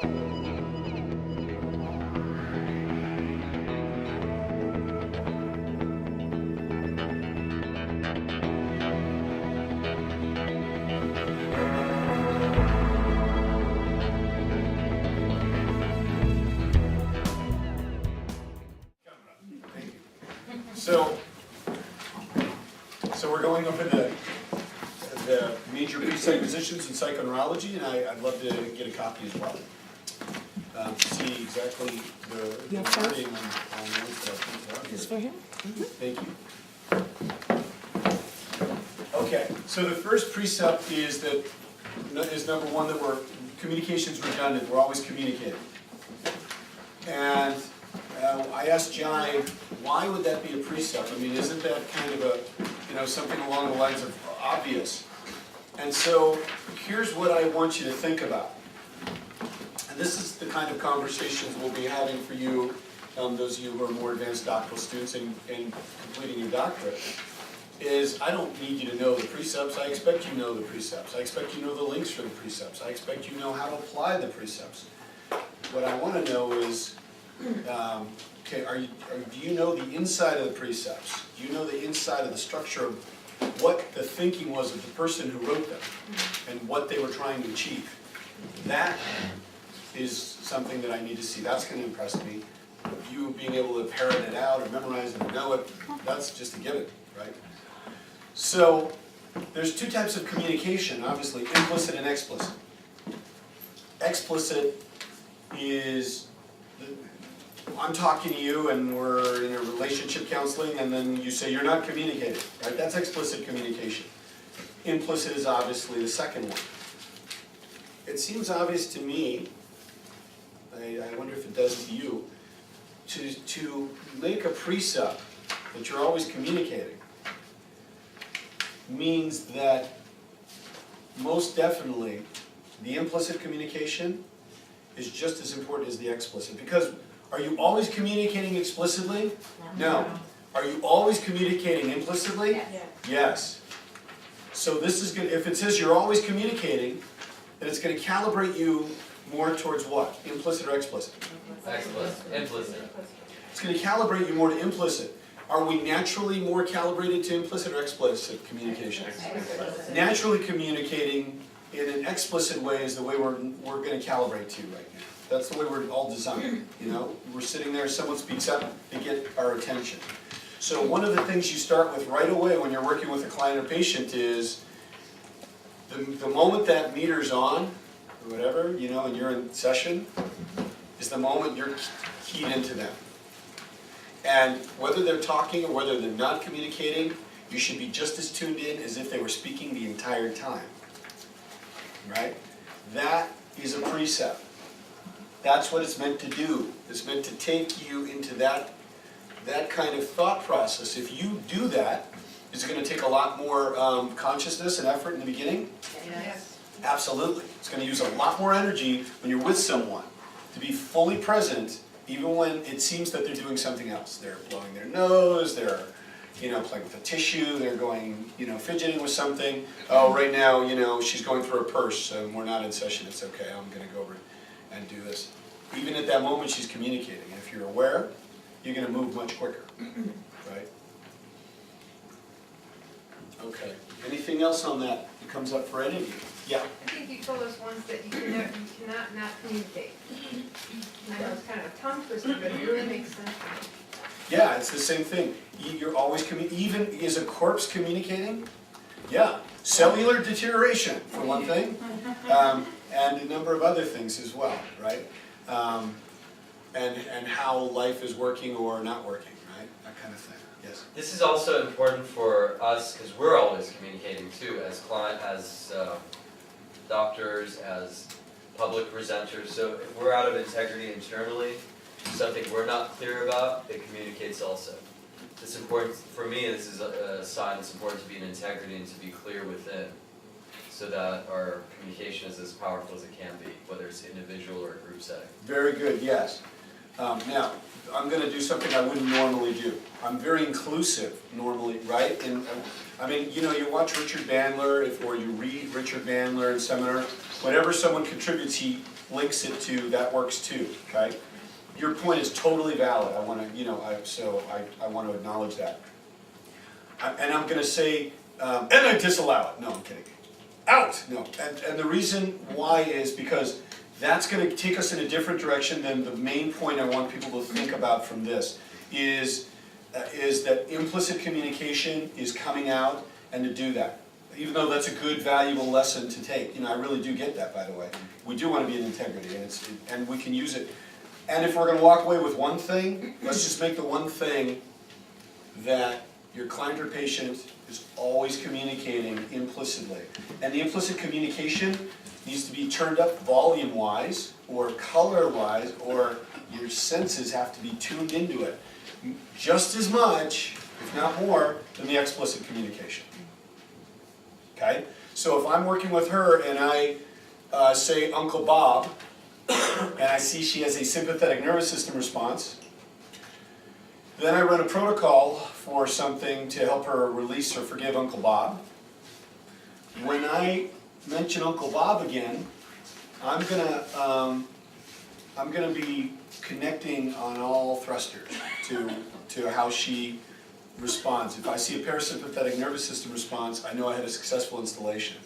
So we're going over the major presuppositions in psychoneurology, and I'd love to get a copy as well. To see exactly the wording on notes that I printed out here. This for him? Thank you. Okay, so the first precept is number one, that communication's redundant. We're always communicating. And I asked Ojai, why would that be a precept? I mean, isn't that kind of something along the lines of obvious? And so here's what I want you to think about. And this is the kind of conversations we'll be having for you, those of you who are more advanced doctoral students and completing your doctorate, is I don't need you to know the precepts. I expect you know the precepts. I expect you know the links for the precepts. I expect you know how to apply the precepts. What I want to know is, okay, do you know the inside of the precepts? Do you know the inside of the structure of what the thinking was of the person who wrote them and what they were trying to achieve? That is something that I need to see. That's going to impress me. You being able to parrot it out or memorize it or know it, that's just a given, right? So there's two types of communication, obviously, implicit and explicit. Explicit is, I'm talking to you and we're in a relationship counseling, and then you say you're not communicating, right? That's explicit communication. Implicit is obviously the second one. It seems obvious to me, I wonder if it does to you, to make a precept that you're always communicating means that most definitely the implicit communication is just as important as the explicit. Because are you always communicating explicitly? No. Are you always communicating implicitly? Yes. Yes. So this is good. If it says you're always communicating, then it's going to calibrate you more towards what? Implicit or explicit? Explicit. Implicit. It's going to calibrate you more to implicit. Are we naturally more calibrated to implicit or explicit communication? Explicit. Naturally communicating in an explicit way is the way we're going to calibrate to right now. That's the way we're all designed. You know, we're sitting there, someone speaks up, they get our attention. So one of the things you start with right away when you're working with a client or patient is the moment that meter's on, or whatever, and you're in session, is the moment you're keyed into them. And whether they're talking or whether they're not communicating, you should be just as tuned in as if they were speaking the entire time. Right? That is a precept. That's what it's meant to do. It's meant to take you into that kind of thought process. If you do that, is it going to take a lot more consciousness and effort in the beginning? Yes. Absolutely. It's going to use a lot more energy when you're with someone to be fully present, even when it seems that they're doing something else. They're blowing their nose, they're playing with a tissue, they're going, fidgeting with something. Oh, right now, she's going through her purse and we're not in session. It's okay, I'm going to go over and do this. Even at that moment, she's communicating. And if you're aware, you're going to move much quicker, right? Okay. Anything else on that comes up for any of you? Yeah. I think you told us once that you cannot not communicate. I know it's kind of a tongue twister, but it really makes sense to me. Yeah, it's the same thing. You're always even is a corpse communicating? Yeah. Cellular deterioration, for one thing, and a number of other things as well, right? And how life is working or not working, right? That kind of thing. Yes. This is also important for us because we're always communicating too, as doctors, as public presenters. So if we're out of integrity internally, something we're not clear about, it communicates also. It's important for me. This is a sign. It's important to be in integrity and to be clear within, so that our communication is as powerful as it can be, whether it's individual or group setting. Very good. Yes. Now, I'm gonna do something I wouldn't normally do. I'm very inclusive normally, right? And, I mean, you know, you watch Richard Bandler, or you read Richard Bandler in seminar, whatever someone contributes, he links it to, that works too, okay? Your point is totally valid, I wanna, you know, I wanna acknowledge that. And I'm gonna say, and I disallow it, no, I'm kidding. Out, no, and the reason why is because that's gonna take us in a different direction than the main point I want people to think about from this, is that implicit communication is coming out and to do that. Even though that's a good, valuable lesson to take, you know, I really do get that, by the way. We do wanna be in integrity, and we can use it. And if we're gonna walk away with one thing, let's just make the one thing that your client or patient is always communicating implicitly. And the implicit communication needs to be turned up volume-wise, or color-wise, or your senses have to be tuned into it. Just as much, if not more, than the explicit communication. Okay? So if I'm working with her and I say Uncle Bob, and I see she has a sympathetic nervous system response, then I run a protocol for something to help her release or forgive Uncle Bob. When I mention Uncle Bob again, I'm gonna be connecting on all thrusters to how she responds. If I see a parasympathetic nervous system response, I know I had a successful installation.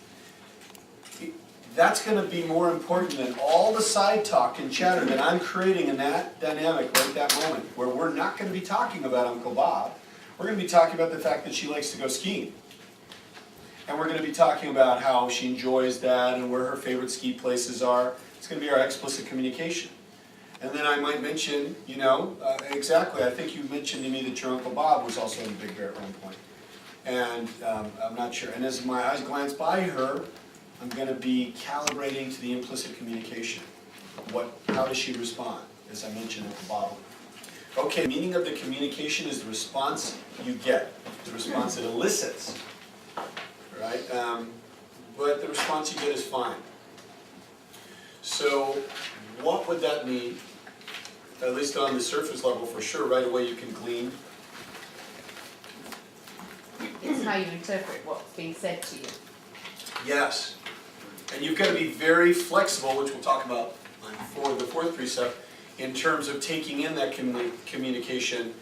That's gonna be more important than all the side talk and chatter that I'm creating in that dynamic right at that moment, where we're not gonna be talking about Uncle Bob. We're gonna be talking about the fact that she likes to go skiing. And we're gonna be talking about how she enjoys that and where her favorite ski places are. It's gonna be our explicit communication. And then I might mention, you know, exactly, I think you mentioned to me that your Uncle Bob was also in the Big Bear at one point. And I'm not sure, and as my eyes glance by her, I'm going to be calibrating to the implicit communication. How does she respond, as I mentioned at the bottom? Okay, the meaning of the communication is the response you get, the response it elicits, right? But the response you get is fine. So what would that mean? At least on the surface level, for sure, right away you can glean. It's how you interpret what's being said to you. Yes. And you've got to be very flexible, which we'll talk about for the fourth precept, in terms of taking in that communication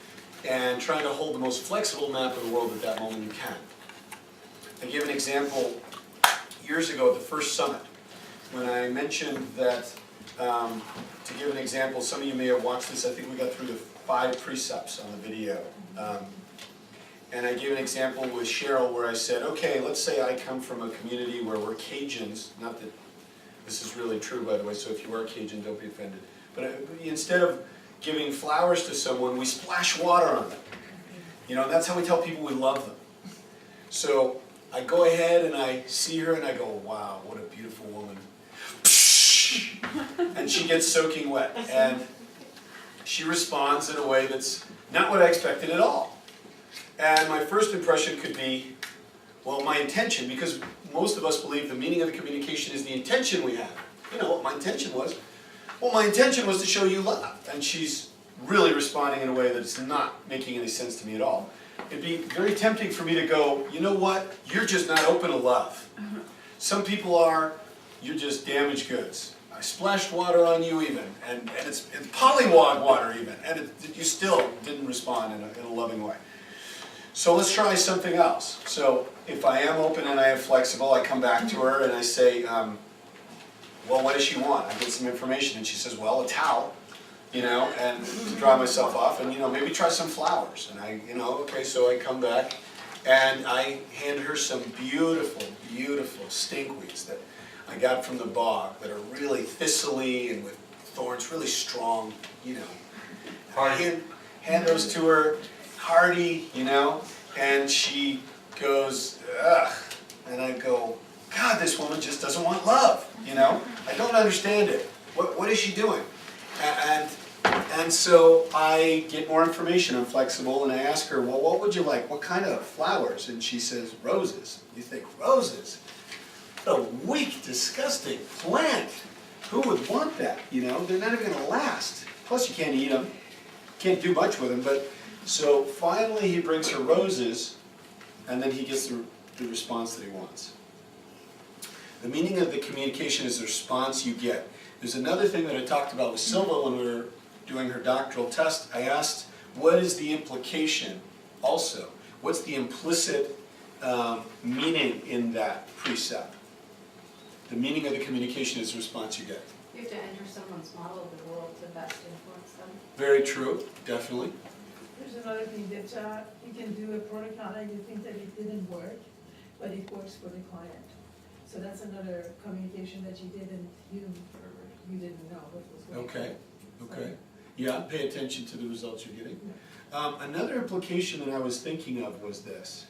and trying to hold the most flexible map of the world at that moment you can. I give an example years ago at the first summit, when I mentioned that, to give an example, some of you may have watched this, I think we got through the 5 precepts on the video. And I gave an example with Cheryl where I said, okay, let's say I come from a community where we're Cajuns, not that this is really true, by the way, so if you are Cajun, don't be offended. But instead of giving flowers to someone, we splash water on them. You know, and that's how we tell people we love them. So I go ahead and I see her and I go, wow, what a beautiful woman. And she gets soaking wet. And she responds in a way that's not what I expected at all. And my first impression could be, well, my intention, because most of us believe the meaning of the communication is the intention we have. You know what my intention was? Well, my intention was to show you love. And she's really responding in a way that's not making any sense to me at all. It'd be very tempting for me to go, you know what? You're just not open to love. Some people are, you're just damaged goods. I splashed water on you even, and it's polywog water even, and you still didn't respond in a loving way. So let's try something else. So if I am open and I am flexible, I come back to her and I say, well, what does she want? I get some information and she says, well, a towel, you know, and to dry myself off, and, you know, maybe try some flowers. And I, you know, okay, so I come back and I hand her some beautiful, beautiful stinkweeds that I got from the bog that are really thistly and with thorns, really strong, you know. I hand those to her. Hardy, you know, and she goes, ugh, and I go, God, this woman just doesn't want love, you know? I don't understand it. What is she doing? And so I get more information. I'm flexible, and I ask her, well, what would you like? What kind of flowers? And she says, roses. You think, roses? What a weak, disgusting plant. Who would want that, you know? They're not even going to last. Plus you can't eat them, can't do much with them, but, so finally he brings her roses, and then he gets the response that he wants. The meaning of the communication is the response you get. There's another thing that I talked about with Silva when we were doing her doctoral test. I asked, what is the implication also? What's the implicit meaning in that precept? The meaning of the communication is the response you get. You have to enter someone's model of the world to best influence them. Very true, definitely. There's another thing that you can do a protocol and you think that it didn't work, but it works for the client. So that's another communication that you didn't know what was going on. Okay, okay. Yeah, pay attention to the results you're getting. Another implication that I was thinking of was this.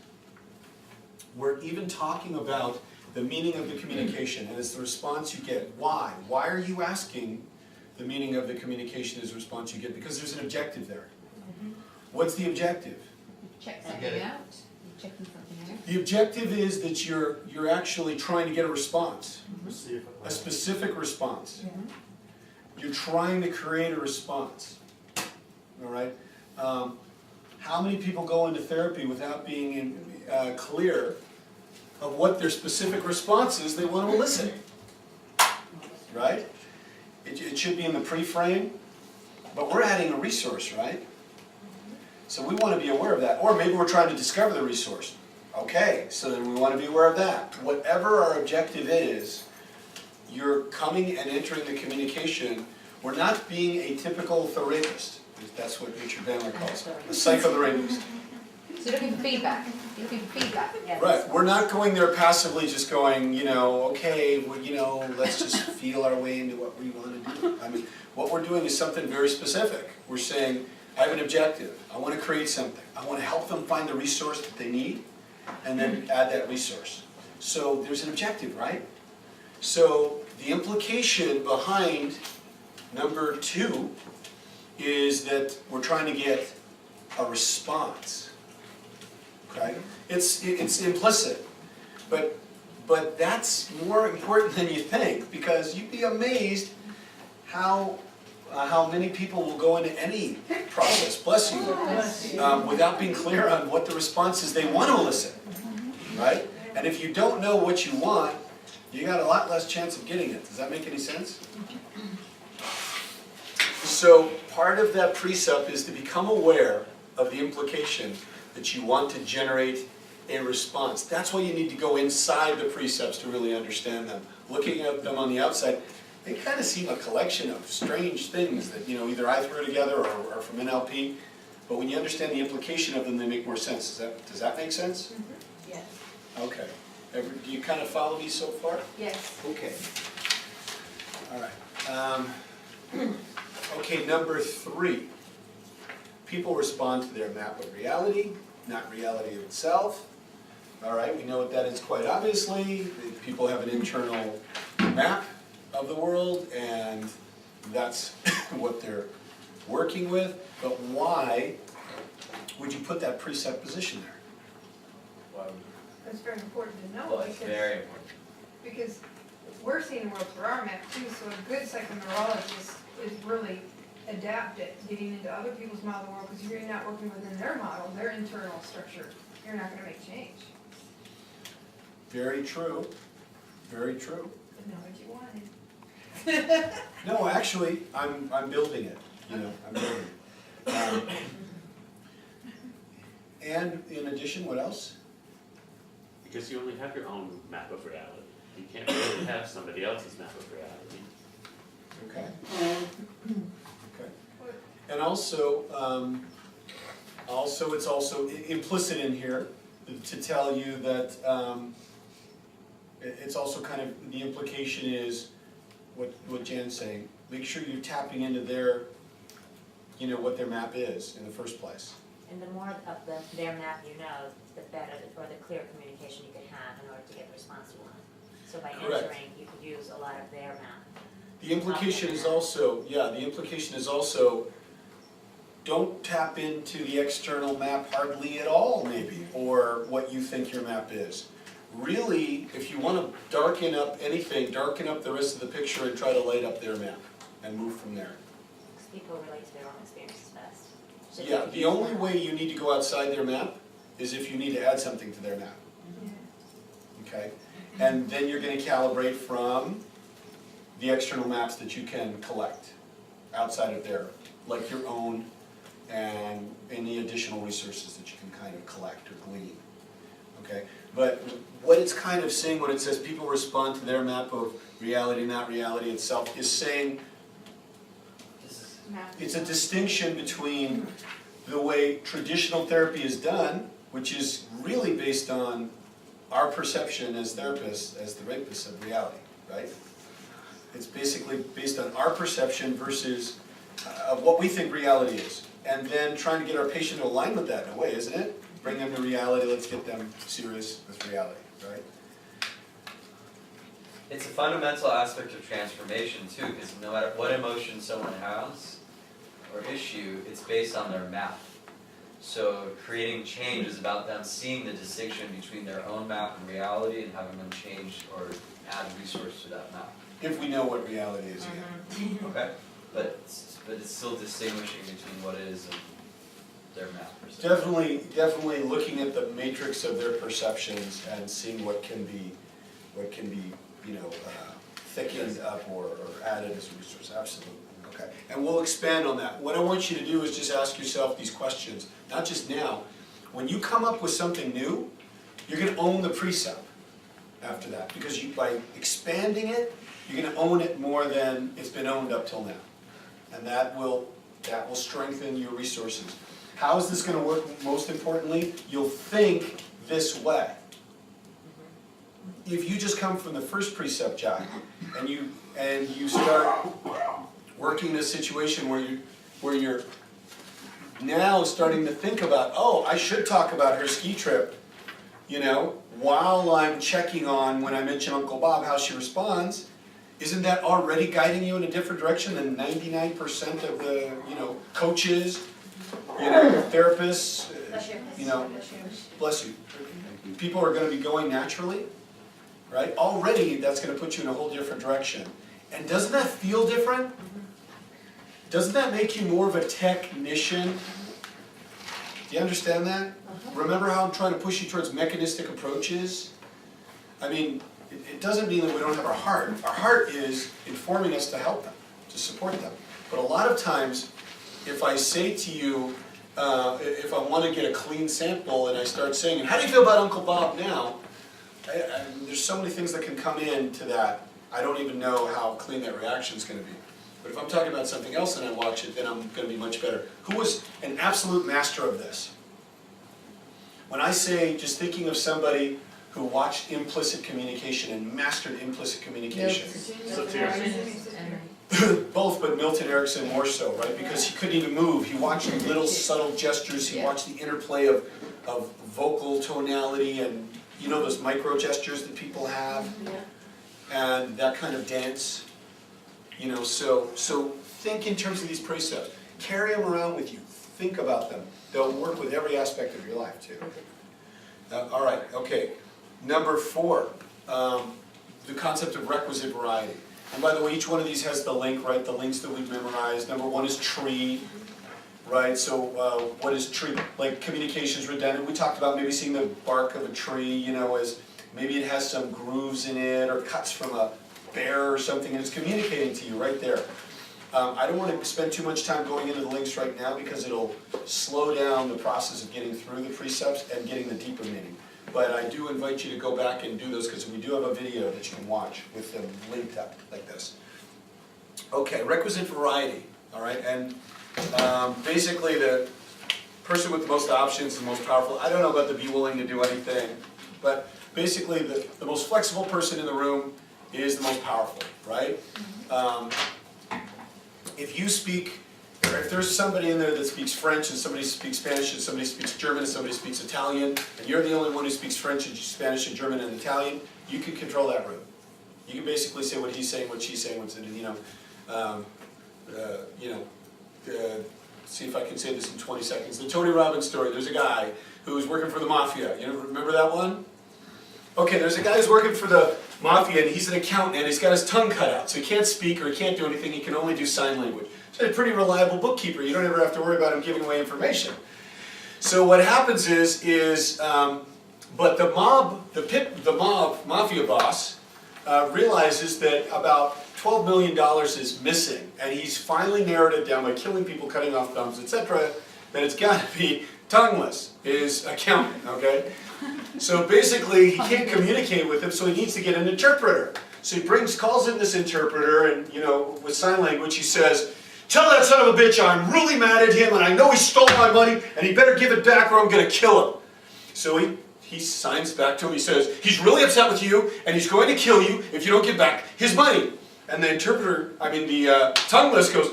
We're even talking about the meaning of the communication, and it's the response you get. Why? Why are you asking the meaning of the communication is the response you get? Because there's an objective there. What's the objective? Check I get something it. out, you're checking something out. The objective is that you're actually trying to get a response, a specific response. You're trying to create a response, all right? How many people go into therapy without being clear of what their specific response is they want to elicit, right? It should be in the pre-frame, but we're adding a resource, right? So we want to be aware of that. Or maybe we're trying to discover the resource. Okay, so then we want to be aware of that. Whatever our objective is, you're coming and entering the communication. We're not being a typical therapist. That's what Richard Bandler calls it, a psychotherapist. So you're looking for feedback, you're looking for feedback. Yes. Right, we're not going there passively just going, okay, well, let's just feel our way into what we want to do. I mean, what we're doing is something very specific. We're saying, I have an objective, I want to create something. I want to help them find the resource that they need, and then add that resource. So there's an objective, right? So the implication behind number 2 is that we're trying to get a response. Okay? It's implicit, but that's more important than you think, because you'd be amazed how many people will go into any process, bless you, without being clear on what the response is they want to elicit, right? And if you don't know what you want, you got a lot less chance of getting it. Does that make any sense? So part of that precept is to become aware of the implication that you want to generate a response. That's why you need to go inside the precepts to really understand them. Looking at them on the outside, they kind of seem a collection of strange things that either I threw together or from NLP. But when you understand the implication of them, they make more sense. Does that make sense? Yes. Okay. Do you kind of follow me so far? Yes. Okay. All right. Okay, number 3. People respond to their map of reality, not reality itself. All right, we know what that is quite obviously. People have an internal map of the world, and that's what they're working with. But why would you put that presupposition there? It's very important to know, Well, it's because, very important. because we're seeing the world through our map too, so a good psychoneurologist is really adept at getting into other people's model of the world, because if you're not working within their model, their internal structure, you're not gonna make change. Very true. Very true. But know what you wanted. No, actually, I'm building it. I'm building it. And in addition, what else? Because you only have your own map of reality. You can't really have somebody else's map of reality. Okay. Okay. And also, it's also implicit in here to tell you that it's also kind of, the implication is what Jan's saying. Make sure you're tapping into their, what their map is in the first place. And the more of their map you know, the better, or the clear communication you can have in order to get the response you want. So by Correct. entering, you could use a lot of their map. The implication is also, don't tap into the external map hardly at all, maybe, or what you think your map is. Really, if you want to darken up anything, darken up the rest of the picture and try to light up their map and move from there. People relate to their own experiences best. Should Yeah, be the only useful. way you need to go outside their map is if you need to add something to their map, okay? And then you're gonna calibrate from the external maps that you can collect outside of there, like your own and any additional resources that you can kind of collect or glean, okay? But what it's kind of saying when it says people respond to their map of reality, not reality itself, is saying This is, it's a distinction between the way traditional therapy is done, which is really based on our perception as therapists, as the rapists of reality, right? It's basically based on our perception versus what we think reality is. And then trying to get our patient to align with that in a way, isn't it? Bring them to reality, let's get them serious with reality, right? it's a fundamental aspect of transformation too, because no matter what emotion someone has or issue, it's based on their map. So creating change is about them seeing the distinction between their own map and reality and having them change or add resource to that map. If we know what reality is again. Okay? But it's still distinguishing between what it is and their map perception. Definitely looking at the matrix of their perceptions and seeing what can be, thickened up or added as a resource, absolutely, okay. And we'll expand on that. What I want you to do is just ask yourself these questions, not just now. When you come up with something new, you're gonna own the precept after that, because by expanding it, you're gonna own it more than it's been owned up till now. And that will strengthen your resources. How is this gonna work most importantly? You'll think this way. If you just come from the first precept, Jack, and you start working in a situation where you're now starting to think about, oh, I should talk about her ski trip, while I'm checking on when I mention Uncle Bob, how she responds, isn't that already guiding you in a different direction than 99% of the, coaches, therapists, bless you. People are gonna be going naturally, right? Already, that's gonna put you in a whole different direction. And doesn't that feel different? Doesn't that make you more of a technician? Do you understand that? Remember how I'm trying to push you towards mechanistic approaches? I mean, it doesn't mean that we don't have our heart. Our heart is informing us to help them, to support them. But a lot of times, if I say to you, if I want to get a clean sample and I start saying, how do you feel about Uncle Bob now? There's so many things that can come into that. I don't even know how clean that reaction is going to be. But if I'm talking about something else and I watch it, then I'm going to be much better. Who was an absolute master of this? When I say just thinking of somebody who watched implicit communication and mastered implicit communication. Both, but Milton Erickson more so, right? Because he couldn't even move. He watched little subtle gestures. He watched the interplay of vocal tonality and those micro gestures that people have, and that kind of dance. So think in terms of these precepts. Carry them around with you. Think about them. They'll work with every aspect of your life too. All right, okay. Number 4, the concept of requisite variety. And by the way, each one of these has the link, right? The links that we've memorized. Number 1 is tree, right? So what is tree? Like communication's redundant. We talked about maybe seeing the bark of a tree, as maybe it has some grooves in it or cuts from a bear or something, and it's communicating to you right there. I don't want to spend too much time going into the links right now because it'll slow down the process of getting through the precepts and getting the deeper meaning. But I do invite you to go back and do those because we do have a video that you can watch with them linked up like this. Okay, requisite variety, all right? And basically the person with the most options, the most powerful, I don't know about the be willing to do anything, but basically the most flexible person in the room is the most powerful, right? If you speak, or if there's somebody in there that speaks French and somebody speaks Spanish and somebody speaks German and somebody speaks Italian, and you're the only one who speaks French and Spanish and German and Italian, you can control that room. You can basically say what he's saying, what she's saying, what's see if I can say this in 20 seconds. The Tony Robbins story, there's a guy who was working for the mafia. You remember that one? Okay, there's a guy who's working for the mafia, and he's an accountant, and he's got his tongue cut out, so he can't speak or he can't do anything, he can only do sign language. So he's a pretty reliable bookkeeper, you don't ever have to worry about him giving away information. So what happens but the mafia boss realizes that about $12 million is missing, and he's finally narrowed it down by killing people, cutting off thumbs, etc., that it's got to be tongueless, his accountant, okay? So basically, he can't communicate with him, so he needs to get an interpreter. So he calls in this interpreter, and with sign language, he says, "Tell that son of a bitch I'm really mad at him, and I know he stole my money, and he better give it back or I'm gonna kill him." So he signs back to him, he says, he's really upset with you, and he's going to kill you if you don't give back his money. And the tongueless goes,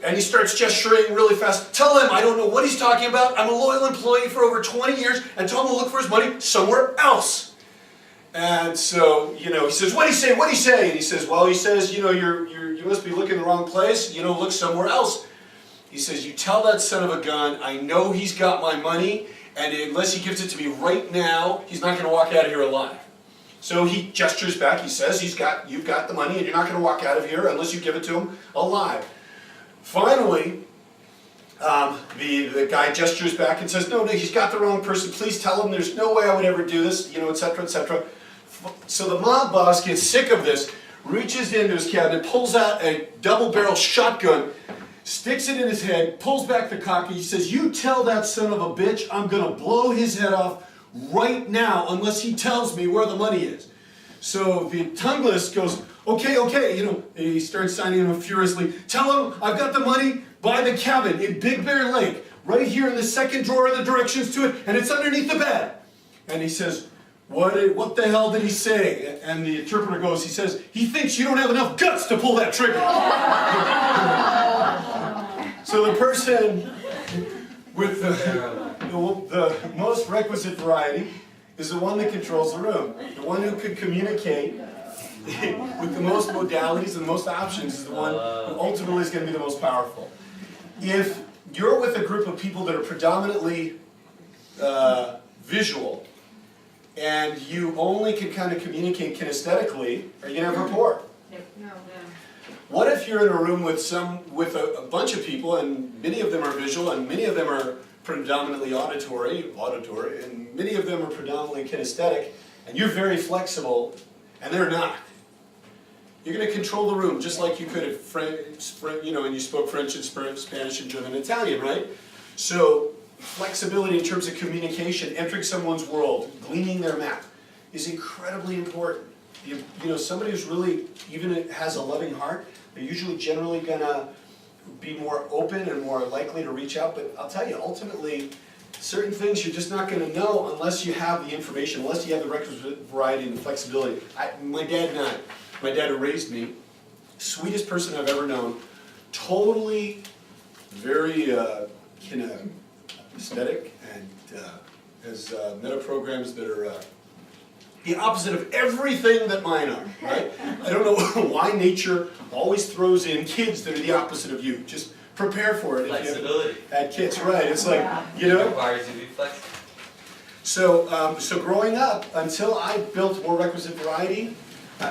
and he starts gesturing really fast. "Tell him I don't know what he's talking about. I'm a loyal employee for over 20 years, and tell him to look for his money somewhere else." And so, he says, "What'd he say? What'd he say?" And he says, you must be looking in the wrong place. Look somewhere else. He says, "You tell that son of a gun, I know he's got my money, and unless he gives it to me right now, he's not going to walk out of here alive." So he gestures back. He says, you've got the money, and you're not going to walk out of here unless you give it to him alive. Finally, the guy gestures back and says, no, he's got the wrong person. Please tell him there's no way I would ever do this, etc., etc. So the mob boss gets sick of this, reaches into his cabinet, pulls out a double-barrel shotgun, sticks it in his head, pulls back the cock, and he says, "You tell that son of a bitch I'm going to blow his head off right now unless he tells me where the money is." So the tongueless goes, okay, and he starts signing him furiously. "Tell him I've got the money by the cabin in Big Bear Lake, right here in the second drawer of the directions to it, and it's underneath the bed." And he says, what the hell did he say? And the interpreter goes, he says, "He thinks you don't have enough guts to pull that trigger." So the person with the most requisite variety is the one that controls the room. The one who could communicate with the most modalities and the most options is the one who ultimately is going to be the most powerful. If you're with a group of people that are predominantly visual, and you only can kind of communicate kinesthetically, are you going to have rapport? No. What if you're in a room with a bunch of people, and many of them are visual, and many of them are predominantly auditory, and many of them are predominantly kinesthetic, and you're very flexible, and they're not. You're going to control the room just like you could at and you spoke French and Spanish and German and Italian, right? So flexibility in terms of communication, entering someone's world, gleaning their map, is incredibly important. Somebody who's really, even has a loving heart, they're usually generally going to be more open and more likely to reach out, but I'll tell you, ultimately, certain things you're just not going to know unless you have the information, unless you have the requisite variety and flexibility. My dad who raised me, sweetest person I've ever known, totally very aesthetic, and has meta programs that are the opposite of everything that mine are, right? I don't know why nature always throws in kids that are the opposite of you. Just prepare for it. Flexibility. If you had kids, right? It's like, It requires you to be flexible. So growing up, until I built more requisite variety,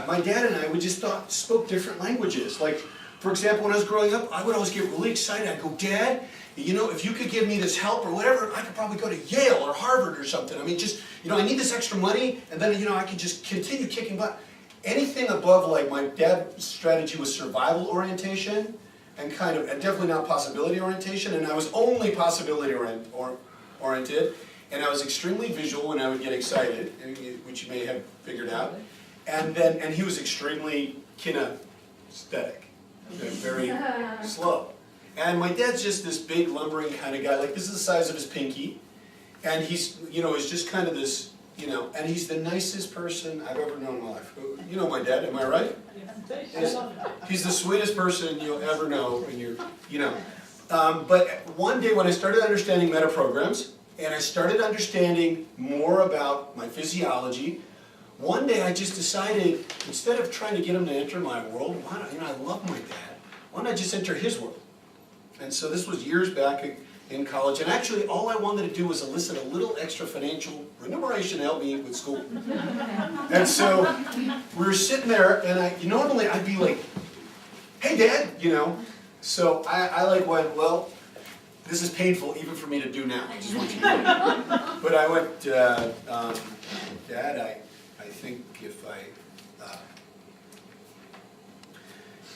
my dad and I, we just spoke different languages. Like, for example, when I was growing up, I would always get really excited. I'd go, "Dad, if you could give me this help or whatever, I could probably go to Yale or Harvard or something. I mean, just, I need this extra money, and then, I could just continue kicking butt." Anything above, like, my dad's strategy was survival orientation, and and definitely not possibility orientation, and I was only possibility oriented, and I was extremely visual when I would get excited, which you may have figured out, and he was extremely kinesthetic, very slow. And my dad's just this big lumbering kind of guy, like this is the size of his pinky, and he's, is just kind of this, and he's the nicest person I've ever known in my life. You know my dad, am I right? He's the sweetest person you'll ever know, and but one day when I started understanding meta programs, and I started understanding more about my physiology, one day I just decided, instead of trying to get him to enter my world, why don't, I love my dad, why don't I just enter his world? And so this was years back, in college, and actually all I wanted to do was elicit a little extra financial remuneration to help me with school. And so we were sitting there, and normally I'd be like, "Hey, Dad," you know. So I like went, "Well, this is painful even for me to do now. I just want you to know." But I went, "Dad, I think if I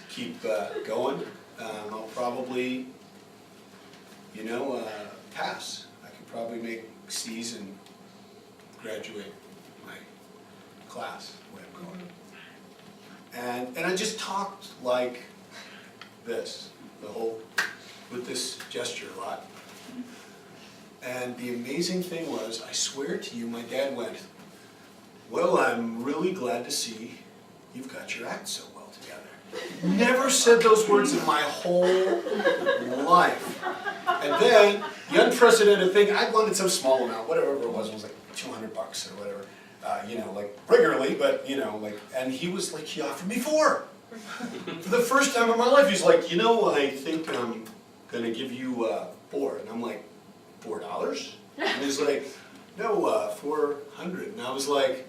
keep going, I'll probably, pass. I could probably make C's and graduate my class the way I'm going." And I just talked like this, with this gesture a lot. And the amazing thing was, I swear to you, my dad went, "Well, I'm really glad to see you've got your act so well together." Never said those words in my whole life. And then, the unprecedented thing, I wanted some small amount, whatever it was like $200 or whatever, like regularly, but and he was like, he offered me $4. For the first time in my life, he's like, I think I'm gonna give you $4. And I'm like, $4? And he's like, no, 400. And I was like,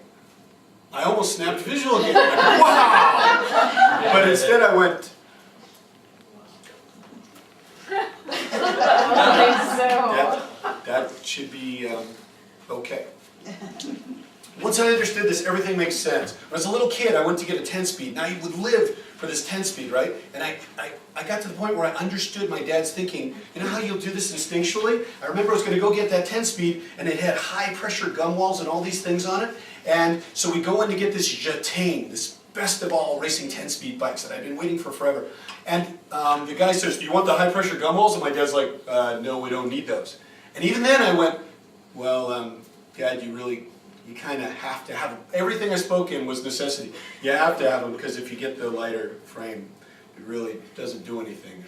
I almost snapped visual again. Like, wow! But instead I went, that should be okay. Once I understood this, everything makes sense. When I was a little kid, I went to get a 10-speed. Now you would live for this 10-speed, right? And I got to the point where I understood my dad's thinking. You know how you'll do this instinctually? I remember I was going to go get that 10-speed, and it had high-pressure gum walls and all these things on it. And so we go in to get this Jetane, this best of all racing 10-speed bikes that I've been waiting for forever. And the guy says, "Do you want the high-pressure gum walls?" And my dad's like, "No, we don't need those." And even then I went, "Well, Dad, you kind of have to have them." Everything I spoke in was necessity. You have to have them because if you get the lighter frame, it really doesn't do anything.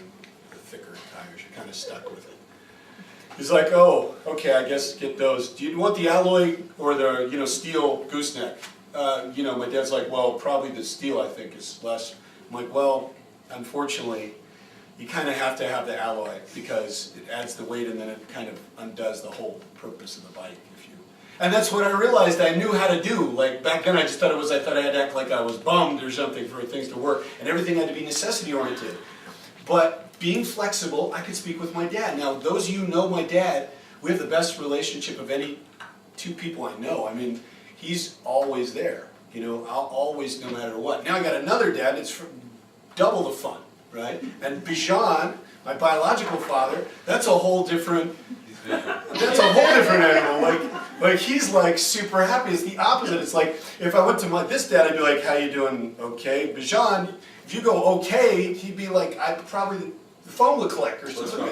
The thicker tires, you're kind of stuck with it. He's like, "Oh, okay, I guess get those. Do you want the alloy or the steel gooseneck?" My dad's like, "Well, probably the steel I think is less." I'm like, "Well, unfortunately, you kind of have to have the alloy because it adds the weight and then it kind of undoes the whole purpose of the bike." And that's what I realized I knew how to do. Like back then I just thought I thought I had to act like I was bummed or something for things to work. And everything had to be necessity oriented. But being flexible, I could speak with my dad. Now those of you who know my dad, we have the best relationship of any two people I know. I mean, he's always there. I'll always, no matter what. Now I got another dad, it's double the fun, right? And Bijan, my biological father, that's a whole different animal. Like he's like super happy. It's the opposite. It's like if I went to this dad, I'd be like, "How you doing? Okay." Bijan, if you go okay, he'd be like, the phone would click or something.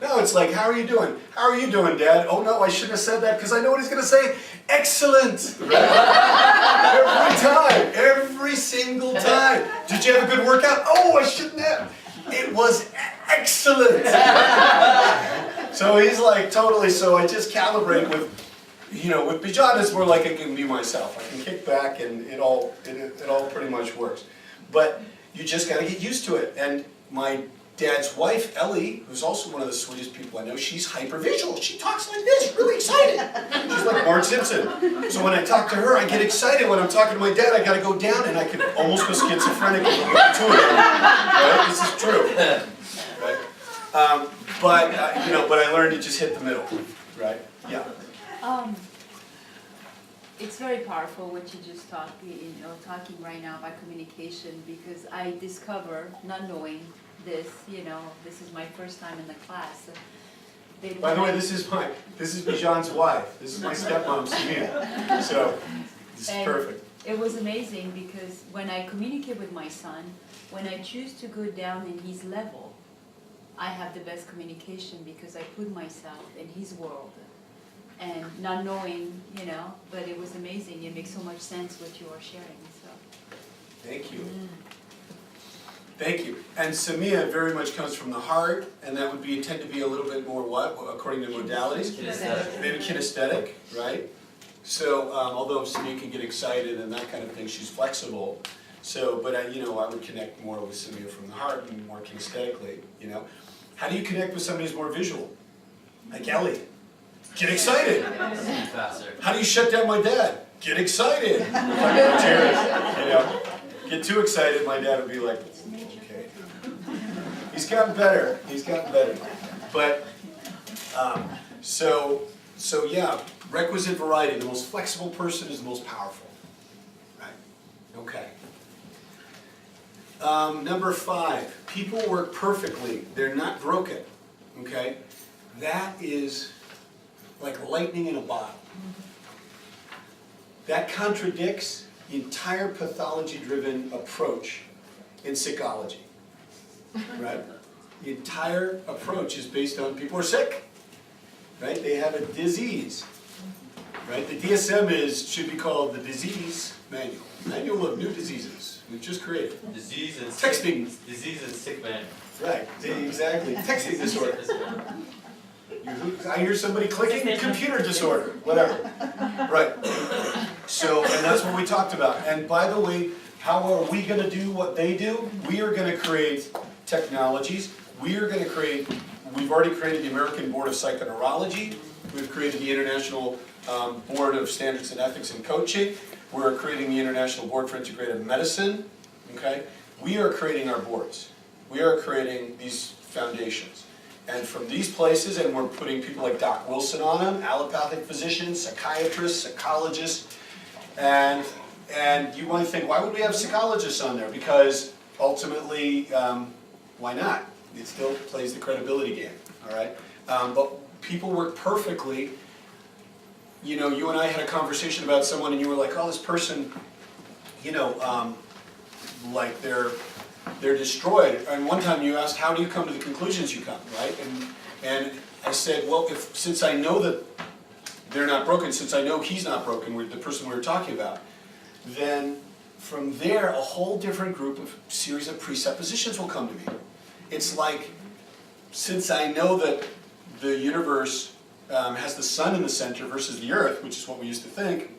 No, it's like, "How are you doing? How are you doing, Dad?" "Oh no, I shouldn't have said that because I know what he's gonna say." "Excellent." Every time, every single time. "Did you have a good workout?" "Oh, I shouldn't have. It was excellent." So he's like totally, so I just calibrate with Bijan it's more like I can be myself. I can kick back and it all pretty much works. But you just gotta get used to it. And my dad's wife, Ellie, who's also one of the sweetest people I know, she's hypervisual. She talks like this, really excited. She's like Marge Simpson. So when I talk to her, I get excited. When I'm talking to my dad, I gotta go down and I can almost go schizophrenic if we get to it. Right? This is true. Right? But I learned to just hit the middle, right? Yeah. It's very powerful what you just talking right now about communication, because I discover, not knowing this, this is my first time in the class. By the way, this is Bijan's wife. This is my stepmom, Samia. So this is perfect. It was amazing because when I communicate with my son, when I choose to go down in his level, I have the best communication because I put myself in his world. And not knowing, but it was amazing. It makes so much sense what you are sharing. So. Thank you. Thank you. And Samia very much comes from the heart, and that would tend to be a little bit more what, according to modalities? Kinesthetic. Maybe kinesthetic, right? So, although Samia can get excited and that kind of thing, she's flexible. So, but I would connect more with Samia from the heart and more kinesthetically, How do you connect with somebody who's more visual? Like Ellie. Get excited. Faster. How do you shut down my dad? Get excited. You know, get too excited, my dad would be like, okay. He's gotten better. He's gotten better. But so yeah, requisite variety. The most flexible person is the most powerful. Right? Okay. Number 5, people work perfectly. They're not broken. Okay? That is like lightning in a bottle. That contradicts the entire pathology-driven approach in psychology. Right? The entire approach is based on people are sick. Right? They have a disease. Right? The DSM should be called the disease manual. Manual of new diseases. We've just created. Disease and Texting. Disease and sick man. Right, exactly. Texting disorder. I hear somebody clicking, computer disorder, whatever. Right. So, and that's what we talked about. And by the way, how are we going to do what they do? We are going to create technologies. We are going to create, we've already created the American Board of Psychoneurology. We've created the International Board of Standards and Ethics in Coaching. We're creating the International Board for Integrative Medicine. Okay? We are creating our boards. We are creating these foundations. And from these places, and we're putting people like Doc Wilson on them, allopathic physicians, psychiatrists, psychologists, and you might think, why would we have psychologists on there? Because ultimately, why not? It still plays the credibility game, all right? But people work perfectly. You know, you and I had a conversation about someone, and you were like, oh, this person, you know, like they're destroyed. And one time you asked, how do you come to the conclusions you come, right? And I said, well, since I know that they're not broken, since I know he's not broken, the person we were talking about, then from there, a whole different group of series of presuppositions will come to me. It's like, since I know that the universe has the sun in the center versus the earth, which is what we used to think,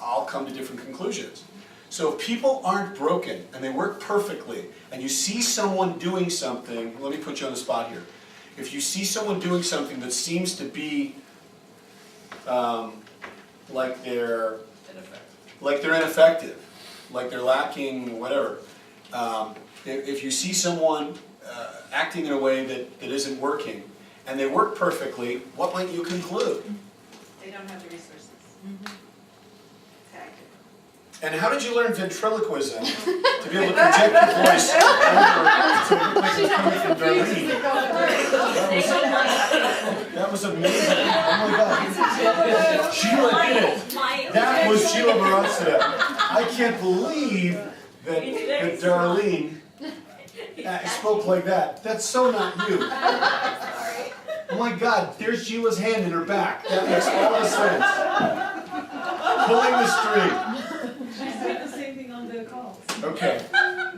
I'll come to different conclusions. So if people aren't broken and they work perfectly, and you see someone doing something, let me put you on the spot here. If you see someone doing something that seems to be like they're ineffective, like they're lacking whatever, if you see someone acting in a way that isn't working, and they work perfectly, what might you conclude? They don't have the resources. And how did you learn ventriloquism to be able to project your voice over to look like it's coming from Darlene? That was amazing. Oh my God. Sheila did it. That was Sheila Baratza. I can't believe that Darlene spoke like that. That's so not you. Oh my God, there's Sheila's hand in her back. That makes all the sense. Pulling the string. She's doing the same thing on the calls. Okay.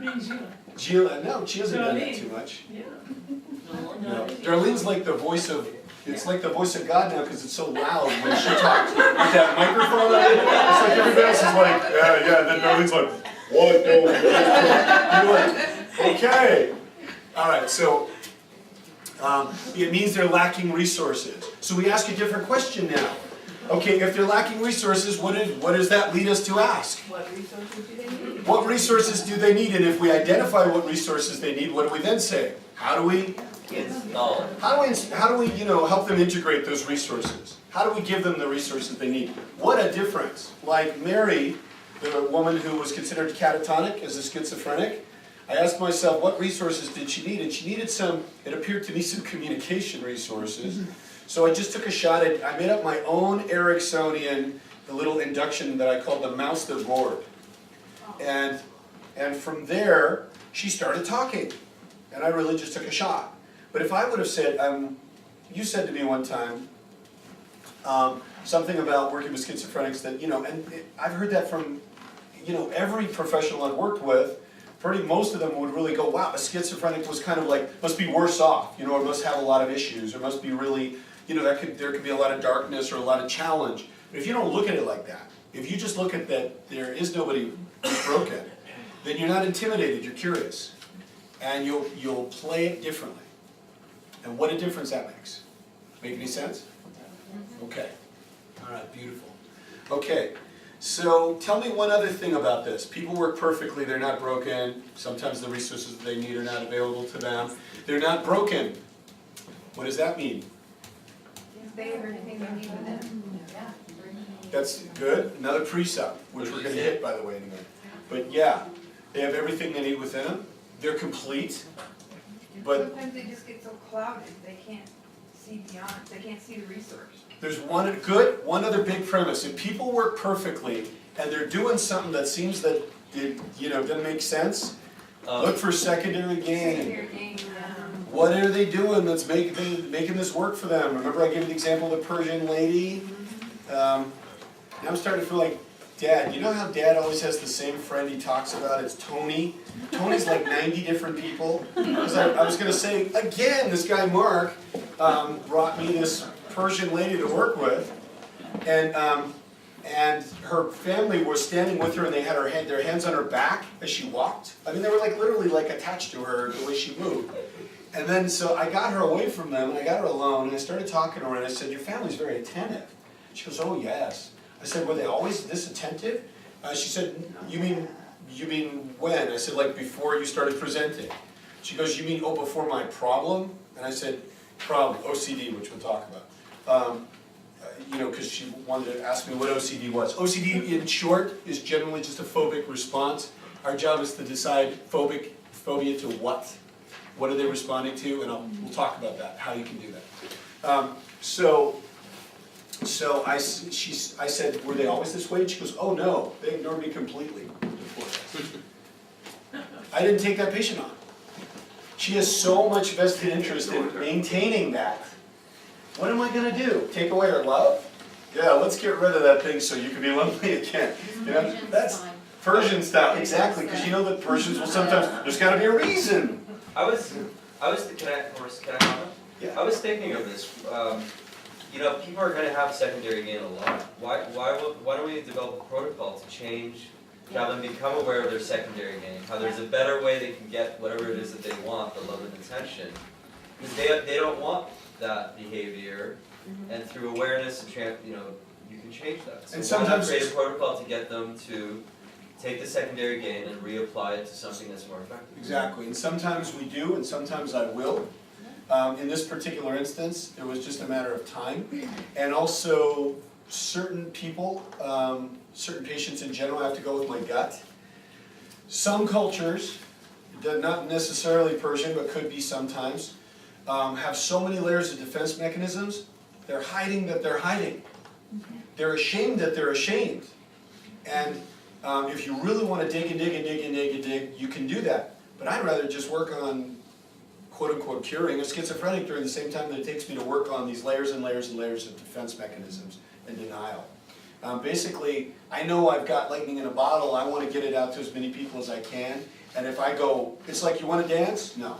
Being Sheila. Sheila, no, she hasn't done that too much. Yeah. No. Darlene's like the voice of, it's like the voice of God now because it's so loud when she talks. With that microphone on it, it's like everybody else is like, yeah, then Darlene's like, what? No. You're like, okay. All right, so it means they're lacking resources. So we ask a different question now. Okay, if they're lacking resources, what does that lead us to ask? What resources do they need? What resources do they need? And if we identify what resources they need, what do we then say? How do we Install it. how do we help them integrate those resources? How do we give them the resources they need? What a difference. Like Mary, the woman who was considered catatonic as a schizophrenic, I asked myself, what resources did she need? And she needed it appeared to me, some communication resources. So I just took a shot at, I made up my own Ericksonian, the little induction that I called the mouse that roared. And from there, she started talking. And I really just took a shot. But if I would have said, you said to me one time, something about working with schizophrenics that, I've heard that from, every professional I've worked with, most of them would really go, wow, a schizophrenic was kind of like, must be worse off, or must have a lot of issues, or must be really, there could be a lot of darkness or a lot of challenge. But if you don't look at it like that, if you just look at that there is nobody who's broken, then you're not intimidated, you're curious. And you'll play it differently. And what a difference that makes. Make any sense? Okay. All right, beautiful. Okay, so tell me one other thing about this. People work perfectly, they're not broken. Sometimes the resources they need are not available to them. They're not broken. What does that mean? They have everything they need within them. That's good. Another precept, which we're going to hit, by the way, in a minute. But yeah, they have everything they need within them. They're complete. But sometimes they just get so clouded, they can't see beyond, they can't see the resource. there's one other big premise. If people work perfectly and they're doing something that seems that it, doesn't make sense, look for secondary gain. Secondary gain, What are they doing that's making this work for them? Remember I gave you the example of the Persian lady? Now I'm starting to feel like Dad. You know how Dad always has the same friend he talks about? It's Tony. Tony's like 90 different people. Because I was going to say, again, this guy Mark brought me this Persian lady to work with. And her family was standing with her and they had their hands on her back as she walked. I mean, they were like literally like attached to her the way she moved. And then so I got her away from them and I got her alone and I started talking to her and I said, your family's very attentive. She goes, oh yes. I said, were they always this attentive? She said, you mean when? I said, like before you started presenting. She goes, you mean, before my problem? And I said, problem, OCD, which we'll talk about. Because she wanted to ask me what OCD was. OCD, in short, is generally just a phobic response. Our job is to decide phobia to what? What are they responding to? And we'll talk about that, how you can do that. So I said, were they always this way? And she goes, oh no, they ignored me completely before this. I didn't take that patient on. She has so much vested interest in maintaining that. What am I going to do? Take away her love? Yeah, let's get rid of that thing so you can be lonely again. That's Persian style, exactly, because you know that Persians will sometimes, there's got to be a reason. Can I comment? Yeah. I was thinking of this, people are gonna have secondary gain a lot. Why don't we develop a protocol to change, to have them become aware of their secondary gain, how there's a better way they can get whatever it is that they want, the love and attention. Because they don't want that behavior, and through awareness and you can change that. So And why not sometimes create a protocol to get them to take the secondary gain and reapply it to something that's more effective? Exactly, and sometimes we do, and sometimes I will. In this particular instance, it was just a matter of time. And also, certain people, certain patients in general, I have to go with my gut. Some cultures, not necessarily Persian, but could be sometimes, have so many layers of defense mechanisms, they're hiding that they're hiding. They're ashamed that they're ashamed. And if you really want to dig and dig and dig and dig and dig, you can do that. But I'd rather just work on quote-unquote curing a schizophrenic during the same time that it takes me to work on these layers and layers and layers of defense mechanisms and denial. Basically, I know I've got lightning in a bottle, I want to get it out to as many people as I can, and if I go, it's like, you want to dance? No.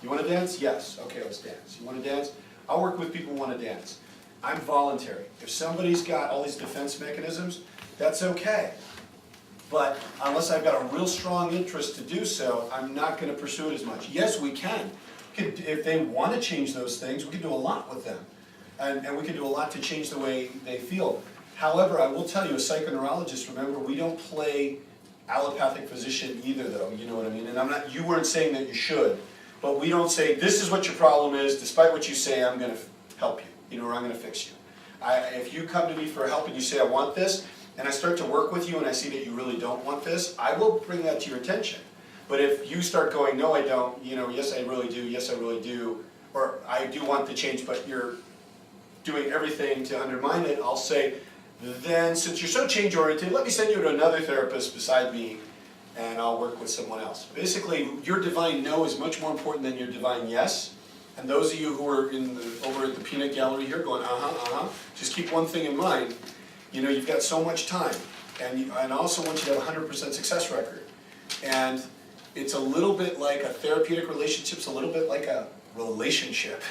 You want to dance? Yes. Okay, let's dance. You want to dance? I'll work with people who want to dance. I'm voluntary. If somebody's got all these defense mechanisms, that's okay. But unless I've got a real strong interest to do so, I'm not going to pursue it as much. Yes, we can. If they want to change those things, we can do a lot with them. And we can do a lot to change the way they feel. However, I will tell you, as psychoneurologists, remember, we don't play allopathic physician either, though, you know what I mean? And you weren't saying that you should, but we don't say, this is what your problem is, despite what you say, I'm going to help you, or I'm going to fix you. If you come to me for help and you say, I want this, and I start to work with you and I see that you really don't want this, I will bring that to your attention. But if you start going, no I don't, yes I really do, or I do want the change but you're doing everything to undermine it, I'll say, then since you're so change oriented, let me send you to another therapist beside me and I'll work with someone else. Basically, your divine no is much more important than your divine yes. And those of you who are over at the peanut gallery here going, just keep one thing in mind. You've got so much time, and I also want you to have a 100% success record. And it's a little bit like a therapeutic relationship's a little bit like a relationship.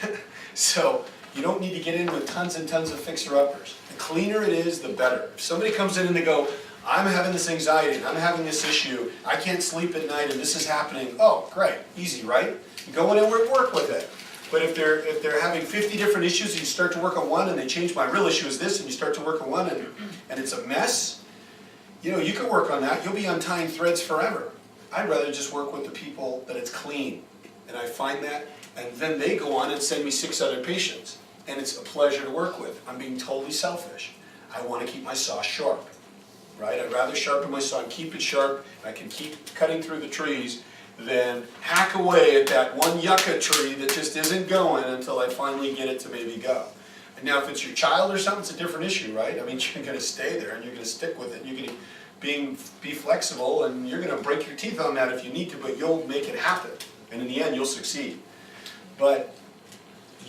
So you don't need to get in with tons and tons of fixer-uppers. The cleaner it is, the better. If somebody comes in and they go, I'm having this anxiety, and I'm having this issue, I can't sleep at night, and this is happening, oh, great, easy, right? You go in and work with it. But if they're having 50 different issues and you start to work on one and they change my real issue is this and you start to work on one and it's a mess, you know, you can work on that, you'll be untying threads forever. I'd rather just work with the people that it's clean. And I find that, and then they go on and send me 6 other patients. And it's a pleasure to work with. I'm being totally selfish. I want to keep my saw sharp, right? I'd rather sharpen my saw and keep it sharp, and I can keep cutting through the trees than hack away at that one yucca tree that just isn't going until I finally get it to maybe go. And now if it's your child or something, it's a different issue, right? I mean, you're going to stay there and you're going to stick with it. And you're going to be flexible and you're going to break your teeth on that if you need to, but you'll make it happen. And in the end, you'll succeed. But,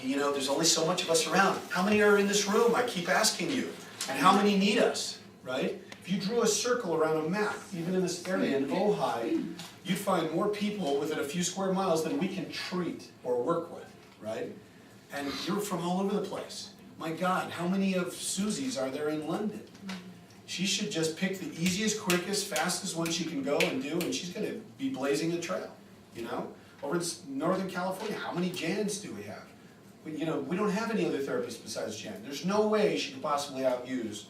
you know, there's only so much of us around. How many are in this room? I keep asking you. And how many need us, right? If you drew a circle around a map, even in this area in Ojai, you'd find more people within a few square miles than we can treat or work with, right? And you're from all over the place. My God, how many of Susie's are there in London? She should just pick the easiest, quickest, fastest one she can go and do, and she's going to be blazing a trail, you know? Over in Northern California, how many Jans do we have? You know, we don't have any other therapists besides Jan. There's no way she could possibly outuse,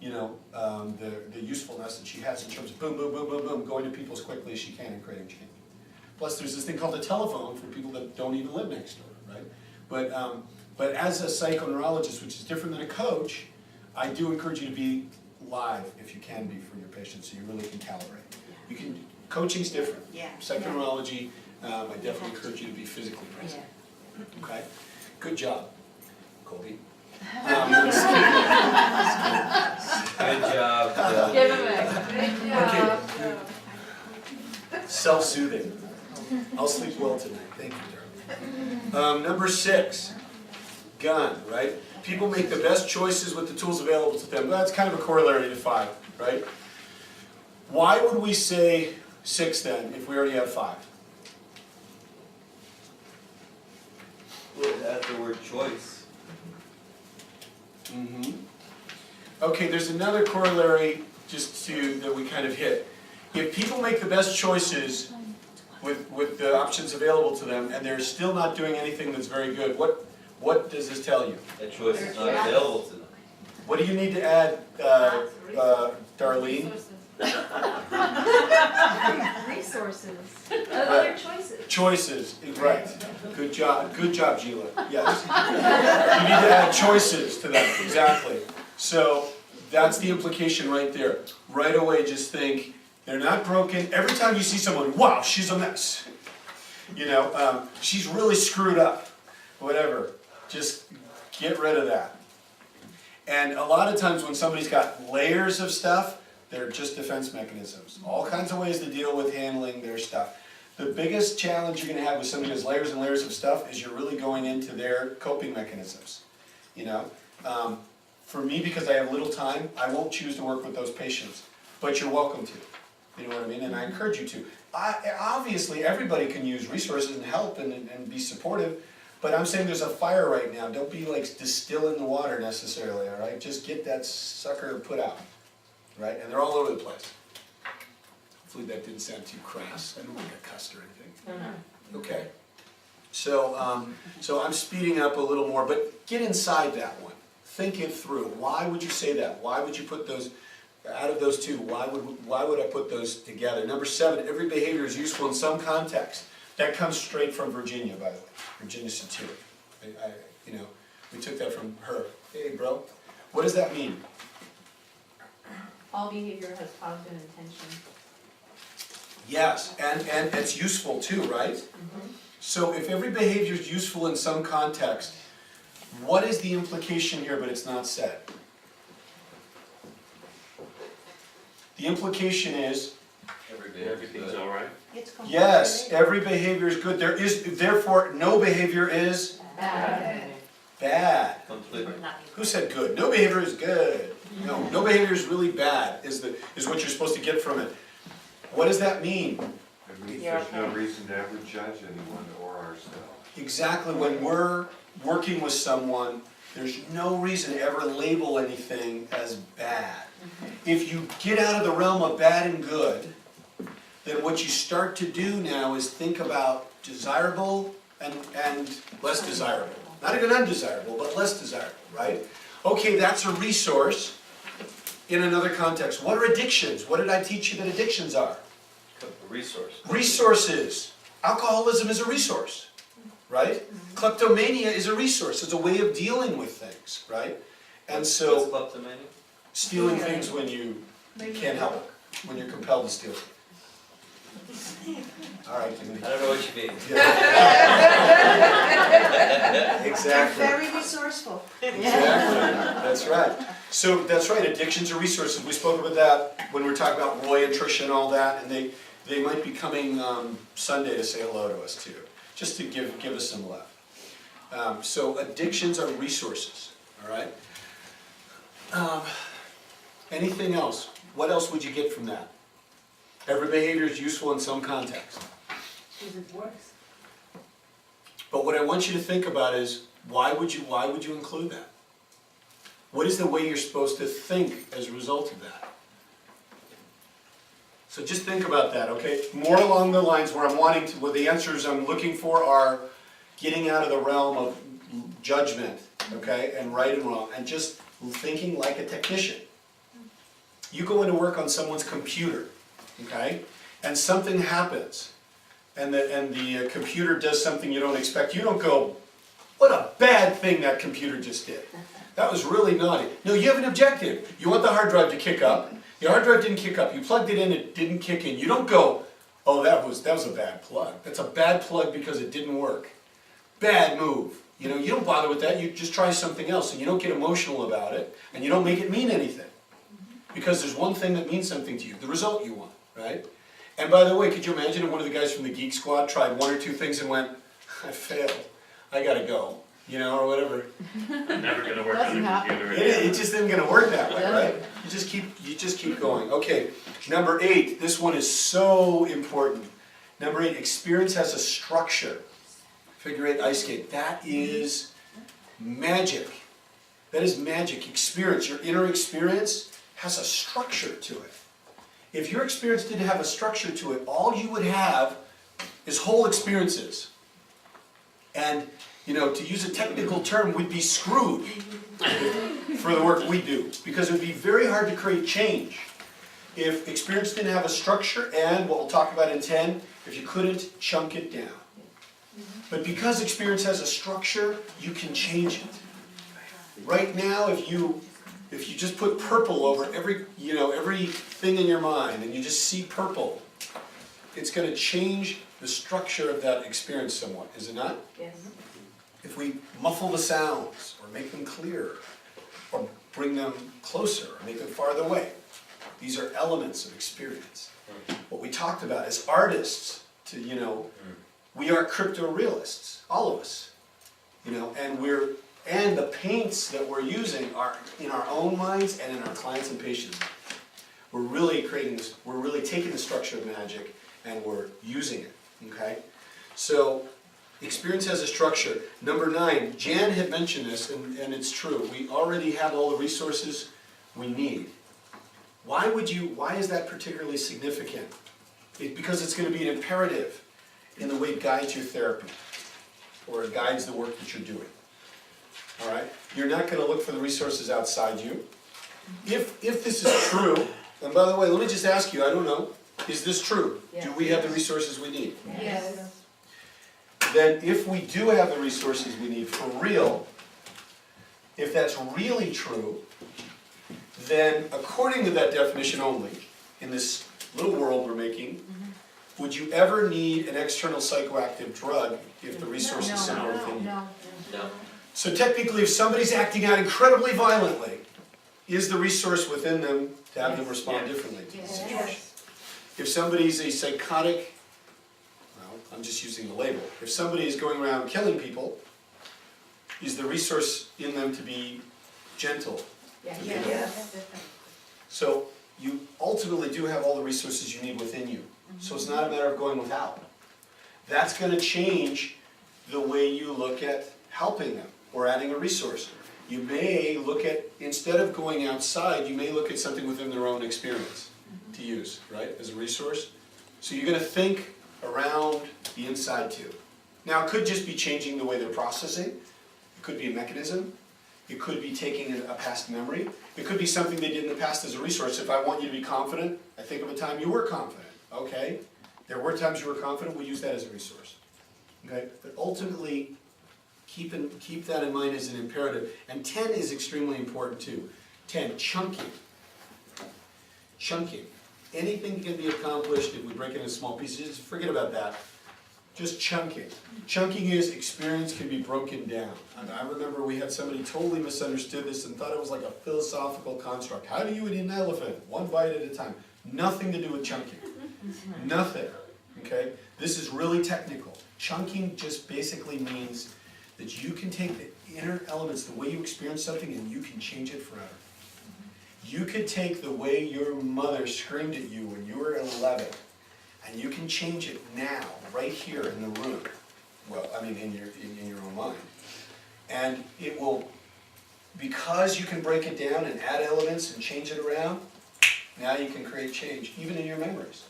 you know, the usefulness that she has in terms of boom, boom, boom, boom, boom, going to people as quickly as she can and creating change. Plus, there's this thing called a telephone for people that don't even live next door, right? But as a psychoneurologist, which is different than a coach, I do encourage you to be live if you can be for your patients, so you really can calibrate. You can. Coaching's different. Yeah. Psychoneurology, I definitely encourage you to be physically present. Okay. Good job, Colbey. Good job, Bill. Give him a good job. Self-soothing. I'll sleep well tonight. Thank you, darling. Number 6, gun, right? People make the best choices with the tools available to them. That's kind of a corollary to 5, right? Why would we say 6 then, if we already have 5? Well, that's the word choice. Mm-hmm. Okay, there's another corollary just to that we kind of hit. If people make the best choices with the options available to them and they're still not doing anything that's very good, what does this tell you? That choice is not available to them. What do you need to add, Darlene? Resources, Right. other choices. Choices, right. Good job, Gila, yes. You need to add choices to that, exactly. So that's the implication right there. Right away just think, they're not broken. Every time you see someone, wow, she's a mess. You know, she's really screwed up, whatever. Just get rid of that. And a lot of times when somebody's got layers of stuff, they're just defense mechanisms. All kinds of ways to deal with handling their stuff. The biggest challenge you're going to have with somebody who has layers and layers of stuff is you're really going into their coping mechanisms. You know, for me, because I have little time, I won't choose to work with those patients, but you're welcome to. You know what I mean? And I encourage you to. Obviously, everybody can use resources and help and be supportive, but I'm saying there's a fire right now. Don't be like distilling the water necessarily, all right? Just get that sucker put out, right? And they're all over the place. Hopefully that didn't sound too crass. I don't think I cussed or anything. Okay. So, so I'm speeding up a little more, but get inside that one. Think it through. Why would you say that? Why would you put those, out of those two, why would I put those together? Number 7, every behavior is useful in some context. That comes straight from Virginia, by the way. Virginia Satir. You know, we took that from her. Hey, bro. What does that mean? All behavior has positive intention. Yes, and it's useful too, right? So if every behavior is useful in some context, what is the implication here, but it's not said? The implication is, Everything's all right. yes, every behavior is good. There is, therefore, no behavior is bad. Completely. Who said good? No behavior is good. No behavior is really bad, is what you're supposed to get from it. What does that mean? It means there's no reason to ever judge anyone or ourselves. Exactly, when we're working with someone, there's no reason to ever label anything as bad. If you get out of the realm of bad and good, then what you start to do now is think about desirable and less desirable. Not even undesirable, but less desirable, right? Okay, that's a resource in another context. What are addictions? What did I teach you that addictions are? A resource. Resources. Alcoholism is a resource, right? Kleptomania is a resource. It's a way of dealing with things, right? And What's so, kleptomania? stealing things when you can't help it, when you're compelled to steal it. All right, give me. I don't know what you mean. Exactly. Very resourceful. Exactly, that's right. So, that's right, addictions are resources. We spoke about that when we were talking about Roy and Tricia and all that, and they might be coming Sunday to say hello to us too, just to give us some love. So addictions are resources, all right? Anything else? What else would you get from that? Every behavior is useful in some context. Because it works. But what I want you to think about is, why would you include that? What is the way you're supposed to think as a result of that? So just think about that, okay? More along the lines where where the answers I'm looking for are getting out of the realm of judgment, okay, and right and wrong, and just thinking like a technician. You go into work on someone's computer, okay, and something happens, and the computer does something you don't expect. You don't go, what a bad thing that computer just did. That was really naughty. No, you have an objective. You want the hard drive to kick up. Your hard drive didn't kick up. You plugged it in, it didn't kick in. You don't go, oh, that was a bad plug. That's a bad plug because it didn't work. Bad move. You know, you don't bother with that. You just try something else, and you don't get emotional about it, and you don't make it mean anything. Because there's one thing that means something to you, the result you want, right? And by the way, could you imagine if one of the guys from the Geek Squad tried one or two things and went, I failed, I gotta go, you know, or whatever. I'm never gonna work on Doesn't a happen. computer It again. just isn't gonna work that way, right? You just keep going. Okay, number 8, this one is so important. Number 8, experience has a structure. Figure 8 ice skate, that is magic. That is magic. Experience, your inner experience has a structure to it. If your experience didn't have a structure to it, all you would have is whole experiences. And, you know, to use a technical term, we'd be screwed for the work we do, because it would be very hard to create change if experience didn't have a structure, and what we'll talk about in 10, if you couldn't chunk it down. But because experience has a structure, you can change it. Right now, if you just put purple over everything in your mind, and you just see purple, it's going to change the structure of that experience somewhat, is it not? Yes. If we muffle the sounds, or make them clearer, or bring them closer, or make them farther away, these are elements of experience. What we talked about as artists, we are crypto-realists, all of us, and the paints that we're using are in our own minds and in our clients' and patients' minds. We're really creating this, we're really taking the structure of magic and we're using it, okay? So, experience has a structure. Number 9, Jan had mentioned this, and it's true. We already have all the resources we need. Why is that particularly significant? Because it's going to be an imperative in the way it guides your therapy, or it guides the work that you're doing. All right? You're not going to look for the resources outside you. If this is true, and by the way, let me just ask you, I don't know, is this true? Do we have the resources we need? Yes. Then if we do have the resources we need for real, if that's really true, then according to that definition only, in this little world we're making, would you ever need an external psychoactive drug if the resource is somewhere within you? No. No. So technically, if somebody's acting out incredibly violently, is the resource within them to have them respond differently to the situation? If somebody's a psychotic, well, I'm just using the label. If somebody is going around killing people, is the resource in them to be gentle? Yes. So you ultimately do have all the resources you need within you. So it's not a matter of going without. That's going to change the way you look at helping them or adding a resource. You may look at, instead of going outside, you may look at something within their own experience to use, right, as a resource. So you're going to think around the inside too. Now, it could just be changing the way they're processing, it could be a mechanism, it could be taking a past memory, it could be something they did in the past as a resource. If I want you to be confident, I think of a time you were confident, okay? There were times you were confident, we'll use that as a resource, okay? But ultimately, keep that in mind as an imperative. And 10 is extremely important too. 10, chunking. Chunking. Anything can be accomplished if we break it into small pieces, just forget about that. Just chunking. Chunking is experience can be broken down. And I remember we had somebody totally misunderstood this and thought it was like a philosophical construct. How do you eat an elephant? One bite at a time. Nothing to do with chunking. Nothing. Okay? This is really technical. Chunking just basically means that you can take the inner elements, the way you experience something, and you can change it forever. You could take the way your mother screamed at you when you were 11, and you can change it now, right here in the room. Well, I mean, in your own mind. And it will, because you can break it down and add elements and change it around, now you can create change, even in your memories.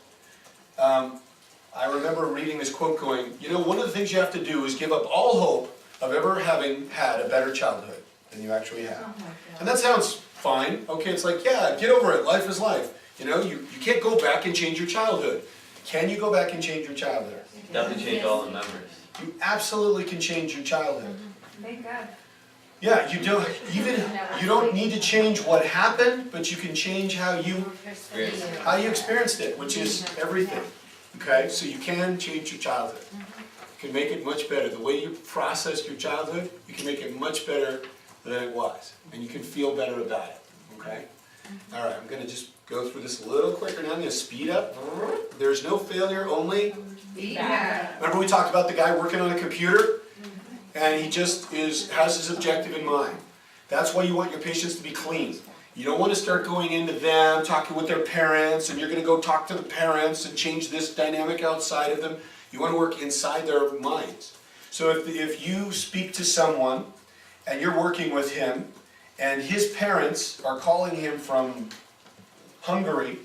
I remember reading this quote going, you know, one of the things you have to do is give up all hope of ever having had a better childhood than you actually have. And that sounds fine. Okay, it's like, yeah, get over it. Life is life. You know, you can't go back and change your childhood. Can you go back and change your childhood? Definitely change all the memories. You absolutely can change your childhood. Thank God. Yeah, you don't need to change what happened, but you can change how you experienced it, which is everything. Okay, so you can change your childhood. You can make it much better. The way you process your childhood, you can make it much better than it was, and you can feel better about it. Okay. All right, I'm going to just go through this a little quicker now. I'm going to speed up. There's no failure, only Yeah. Remember we talked about the guy working on a computer? And he just has his objective in mind. That's why you want your patients to be clean. You don't want to start going into them, talking with their parents, and you're going to go talk to the parents and change this dynamic outside of them. You want to work inside their minds. So if you speak to someone and you're working with him and his parents are calling him from Hungary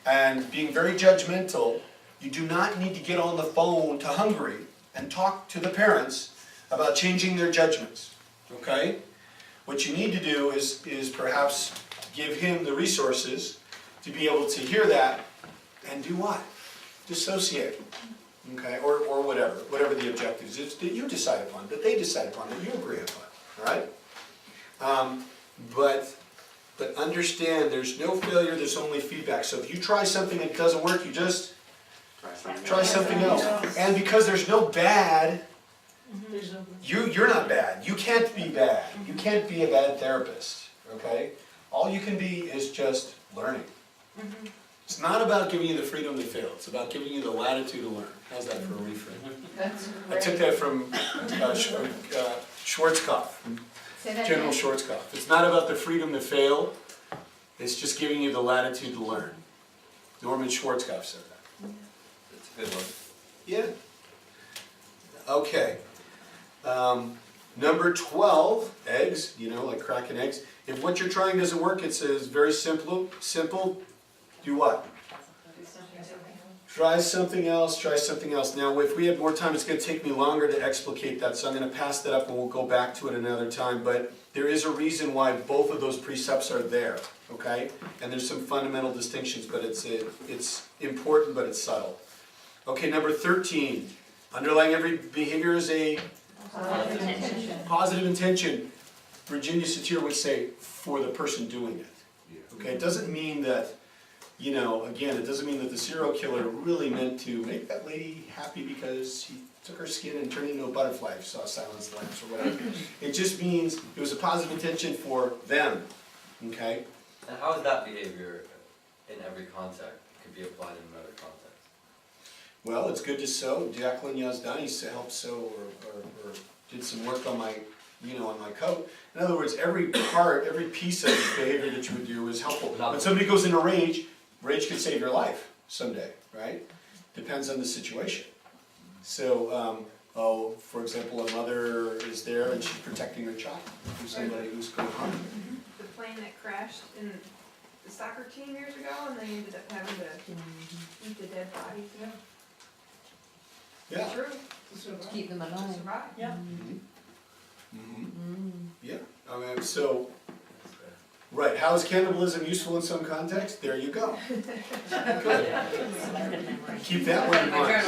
and being very judgmental, you do not need to get on the phone to Hungary and talk to the parents about changing their judgments, okay? What you need to do is perhaps give him the resources to be able to hear that and do what? Dissociate, okay? Or whatever the objective is that you decide upon, that they decide upon, that you agree upon, all right? But understand there's no failure, there's only feedback. So if you try something that doesn't work, you just try something else. And because there's no bad, you're not bad. You can't be bad. You can't be a bad therapist, okay? All you can be is just learning. It's not about giving you the freedom to fail. It's about giving you the latitude to learn. How's that for a reframe? I took that from Schwarzkopf, General Schwarzkopf. It's not about the freedom to fail. It's just giving you the latitude to learn. Norman Schwarzkopf said that. That's a good one. Yeah. Okay. Number 12, eggs, you know, like cracking eggs. If what you're trying doesn't work, it says very simple, do what? Try something else, try something else. Now, if we had more time, it's going to take me longer to explicate that, so I'm going to pass that up and we'll go back to it another time. But there is a reason why both of those precepts are there, okay? And there's some fundamental distinctions, but it's important, but it's subtle. Okay, number 13. Underlying every behavior is a positive intention. Virginia Satir would say, for the person doing it. Okay, it doesn't mean that, you know, again, it doesn't mean that the serial killer really meant to make that lady happy because he took her skin and turned it into a butterfly if you saw Silence of the Lambs or whatever. It just means it was a positive intention for them. Okay? And how is that behavior in every context could be applied in another context? Well, it's good to sew. Jacqueline Yazdani helped sew or did some work on my, on my coat. In other words, every part, every piece of behavior that you would do is helpful. When somebody goes into rage could save your life someday, right? Depends on the situation. So, for example, a mother is there and she's protecting her child from somebody who's going to harm her. The plane that crashed in the soccer team years ago, and they ended up having to eat the dead bodies. Yeah. True, To survive. Keep them to alive. survive. Yeah. Yeah, I mean, so, right, how is cannibalism useful in some context? There you go. Good. Keep that one in mind.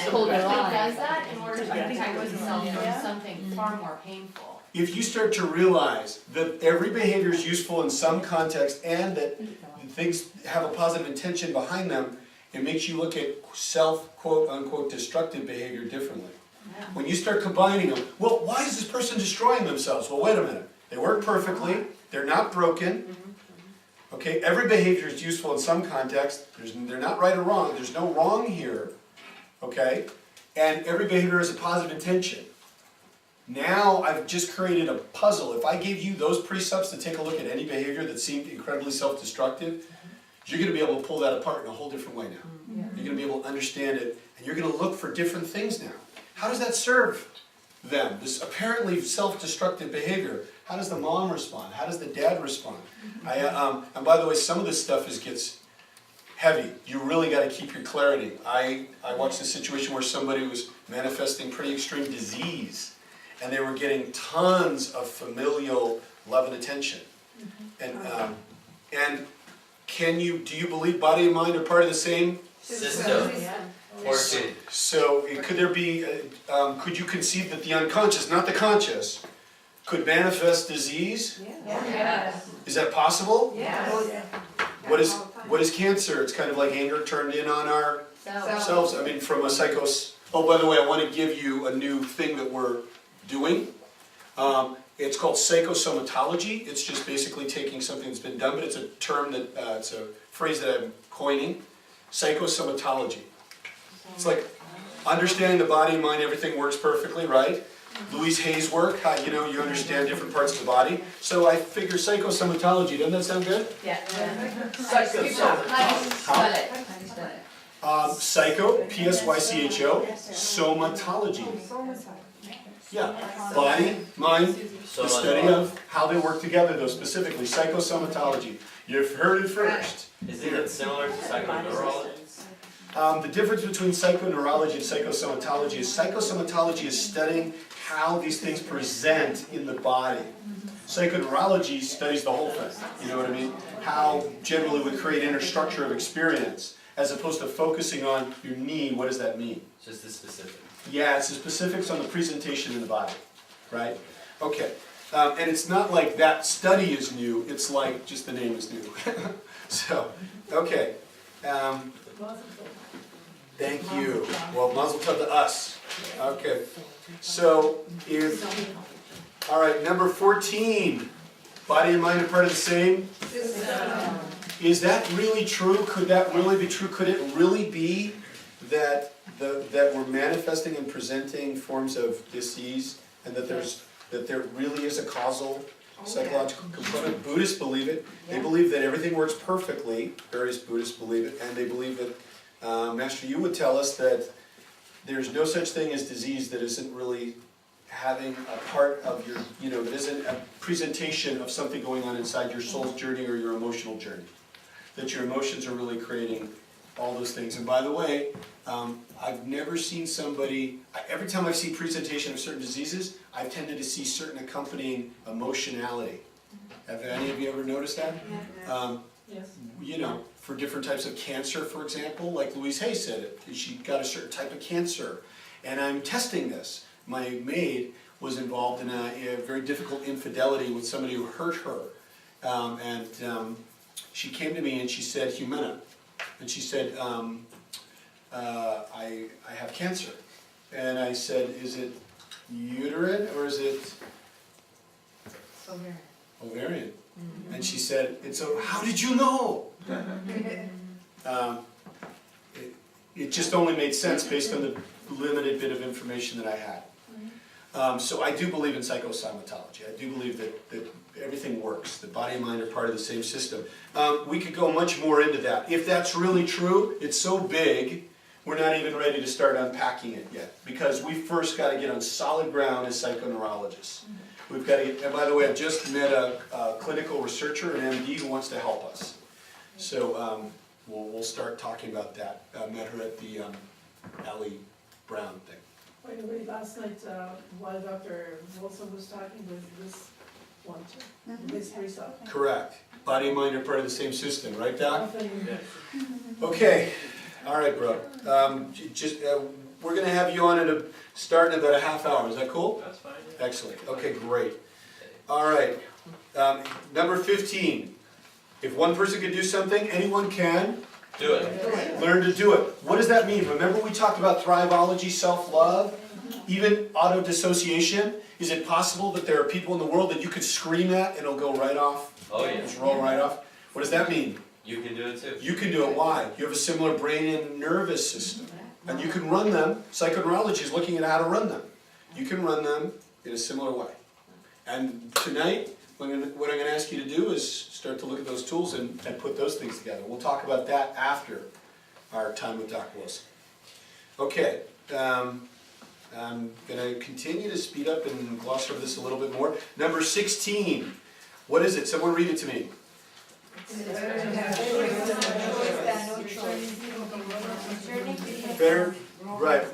Hold their It line. does that in order to protect oneself from something far more painful. If you start to realize that every behavior is useful in some context and that things have a positive intention behind them, it makes you look at self, quote unquote, destructive behavior differently. When you start combining them, well, why is this person destroying themselves? Well, wait a minute. They work perfectly, they're not broken. Okay, every behavior is useful in some context. They're not right or wrong. There's no wrong here. Okay? And every behavior has a positive intention. Now I've just created a puzzle. If I gave you those precepts to take a look at any behavior that seemed incredibly self-destructive, you're going to be able to pull that apart in a whole different way now. You're going to be able to understand it, and you're going to look for different things now. How does that serve them? This apparently self-destructive behavior. How does the mom respond? How does the dad respond? And by the way, some of this stuff gets heavy. You really got to keep your clarity. I watched a situation where somebody was manifesting pretty extreme disease, and they were getting tons of familial love and attention. And do you believe body and mind are part of the same? System. Working. So could there be, could you conceive that the unconscious, not the conscious, could manifest disease? Yes. Is that possible? Yes. What is cancer? It's kind of like anger turned in on ourselves. I mean, from a oh, by the way, I want to give you a new thing that we're doing. It's called psychosomatology. It's just basically taking something that's been done, but it's a term that, it's a phrase that I'm coining. Psychosomatology. It's like understanding the body and mind, everything works perfectly, right? Louise Hay's work, how you understand different parts of the body. So I figure psychosomatology, doesn't that sound good? Yeah. How do you spell it? Psycho, P-S-Y-C-H-O, somatology. Yeah, body, mind, the study of how they work together though, specifically, psychosomatology. You've heard it first. Isn't it similar to psychoneurology? The difference between psychoneurology and psychosomatology is studying how these things present in the body. Psychoneurology studies the whole thing, you know what I mean? How generally we create inner structure of experience, as opposed to focusing on your need. What does that mean? Just the specific. Yeah, it's the specifics on the presentation in the body, right? Okay, and it's not like that study is new, it's like just the name is new. So, okay. Thank you. Well, mazel tov to us. Okay, so all right, number 14, body and mind are part of the same. Is that really true? Could that really be true? Could it really be that that we're manifesting and presenting forms of disease, and that there really is a causal psychological component? Buddhists believe it. They believe that everything works perfectly. Various Buddhists believe it, and they believe that Master, you would tell us that there's no such thing as disease that isn't really having a part of your, that isn't a presentation of something going on inside your soul's journey or your emotional journey. That your emotions are really creating all those things. And by the way, I've never seen somebody, every time I've seen presentation of certain diseases, I've tended to see certain accompanying emotionality. Have any of you ever noticed that? Yes. For different types of cancer, for example, like Louise Hay said it, she got a certain type of cancer. And I'm testing this. My maid was involved in a very difficult infidelity with somebody who hurt her. She came to me and she said, Humana, and she said, I have cancer. And I said, is it uterine or is it ovarian? Mm-hmm. And she said, how did you know? It just only made sense based on the limited bit of information that I had. So I do believe in psychosomatology. I do believe that everything works. The body and mind are part of the same system. We could go much more into that. If that's really true, it's so big, we're not even ready to start unpacking it yet. Because we first got to get on solid ground as psychoneurologists. We've got to get, and by the way, I've just met a clinical researcher, an MD, who wants to help us. So we'll start talking about that. Met her at the Ally Brown thing. By the way, last night, while Dr. Wilson was talking, this one too, this pre-op. Correct. Body and mind are part of the same system, right, Doc? Okay, all right, bro. We're gonna have you on start in about a half hour, is that cool? That's fine. Excellent, okay, great. All right, number 15. If one person can do something, anyone can Do it. learn to do it. What does that mean? Remember we talked about thriveology, self-love, even auto-dissociation? Is it possible that there are people in the world that you could scream at and it'll go right off? Oh, yeah. Just roll right off? What does that mean? You can do it too. You can do it, why? You have a similar brain and nervous system. And you can run them, psychoneurology is looking at how to run them. You can run them in a similar way. And tonight, what I'm gonna ask you to do is start to look at those tools and put those things together. We'll talk about that after our time with Dr. Wilson. Okay, I'm gonna continue to speed up and gloss over this a little bit more. Number 16, what is it? Someone read it to me. Better, right.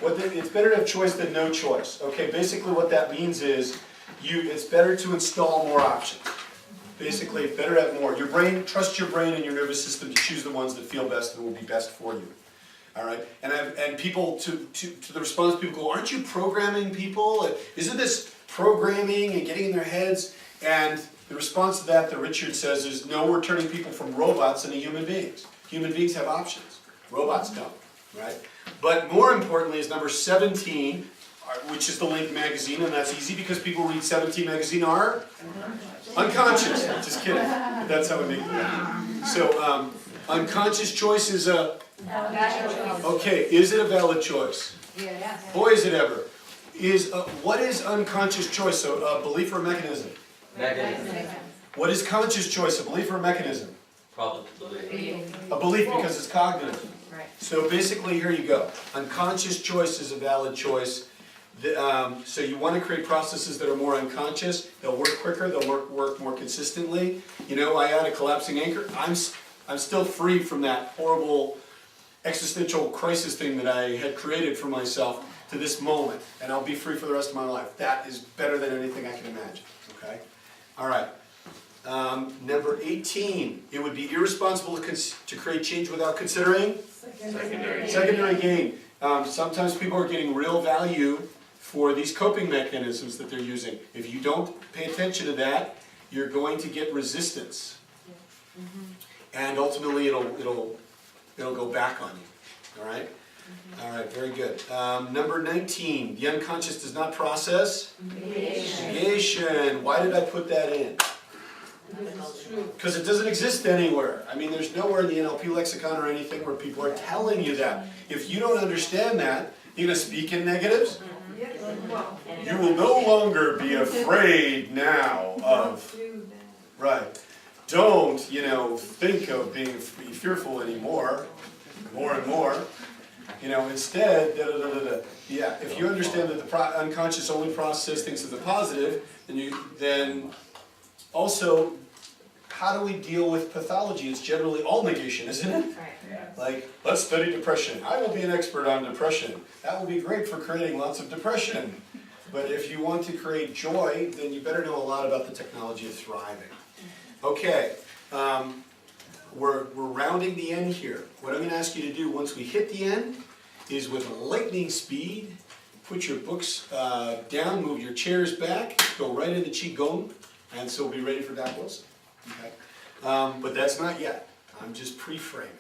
It's better to have choice than no choice. Okay, basically what that means is it's better to install more options. Basically, it's better to have more. Your brain, trust your brain and your nervous system to choose the ones that feel best and will be best for you. All right, and people to the response, people go, aren't you programming people? Isn't this programming and getting in their heads? And the response to that Richard says is, no, we're turning people from robots into human beings. Human beings have options. Robots don't, right? But more importantly is number 17, which is the Link magazine, and that's easy because people who read 17 magazine are unconscious. Just kidding. But that's how we make it. So unconscious choice is a... Okay, is it a valid choice? Yes. Boy, is it ever. What is unconscious choice? So a belief or a mechanism? Mechanism. What is conscious choice? A belief or a mechanism? Probably. A belief because it's cognitive. Right. So basically, here you go. Unconscious choice is a valid choice. So you want to create processes that are more unconscious. They'll work quicker. They'll work more consistently. You know, I had a collapsing anchor. I'm still free from that horrible existential crisis thing that I had created for myself to this moment, and I'll be free for the rest of my life. That is better than anything I can imagine. Okay. All right. Number 18, it would be irresponsible to create change without considering secondary gain. Sometimes people are getting real value for these coping mechanisms that they're using. If you don't pay attention to that, you're going to get resistance, and ultimately it'll go back on you. All right. All right. Very good. Number 19, the unconscious does not process negation. Why did I put that in? Because it doesn't exist anywhere. I mean, there's nowhere in the NLP lexicon or anything where people are telling you that. If you don't understand that, you're going to speak in negatives. You will no longer be afraid now of, right. Don't, think of being fearful anymore, more and more. Instead, Yeah, if you understand that the unconscious only processes things as a positive, then also, how do we deal with pathology? It's generally all negation, isn't it? Right. Like, let's study depression. I will be an expert on depression. That will be great for creating lots of depression. But if you want to create joy, then you better know a lot about the technology of thriving. Okay, we're rounding the end here. What I'm going to ask you to do once we hit the end is with lightning speed, put your books down, move your chairs back, go right into Qigong, and so we'll be ready for Doc Wilson. Okay? But that's not yet. I'm just pre-framing.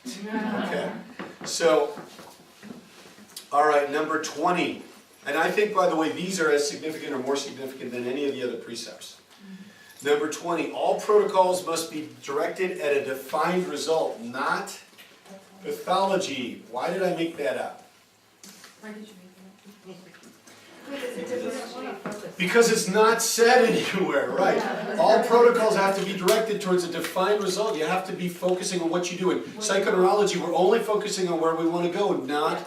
Okay. So, all right, number 20. And I think, by the way, these are as significant or more significant than any of the other precepts. Number 20, all protocols must be directed at a defined result, not pathology. Why did I make that up? Why did you make Because it's not said anywhere, right? All protocols have to be directed towards a defined result. You have to be focusing on what you do. In psychoneurology, we're only focusing on where we want to go, not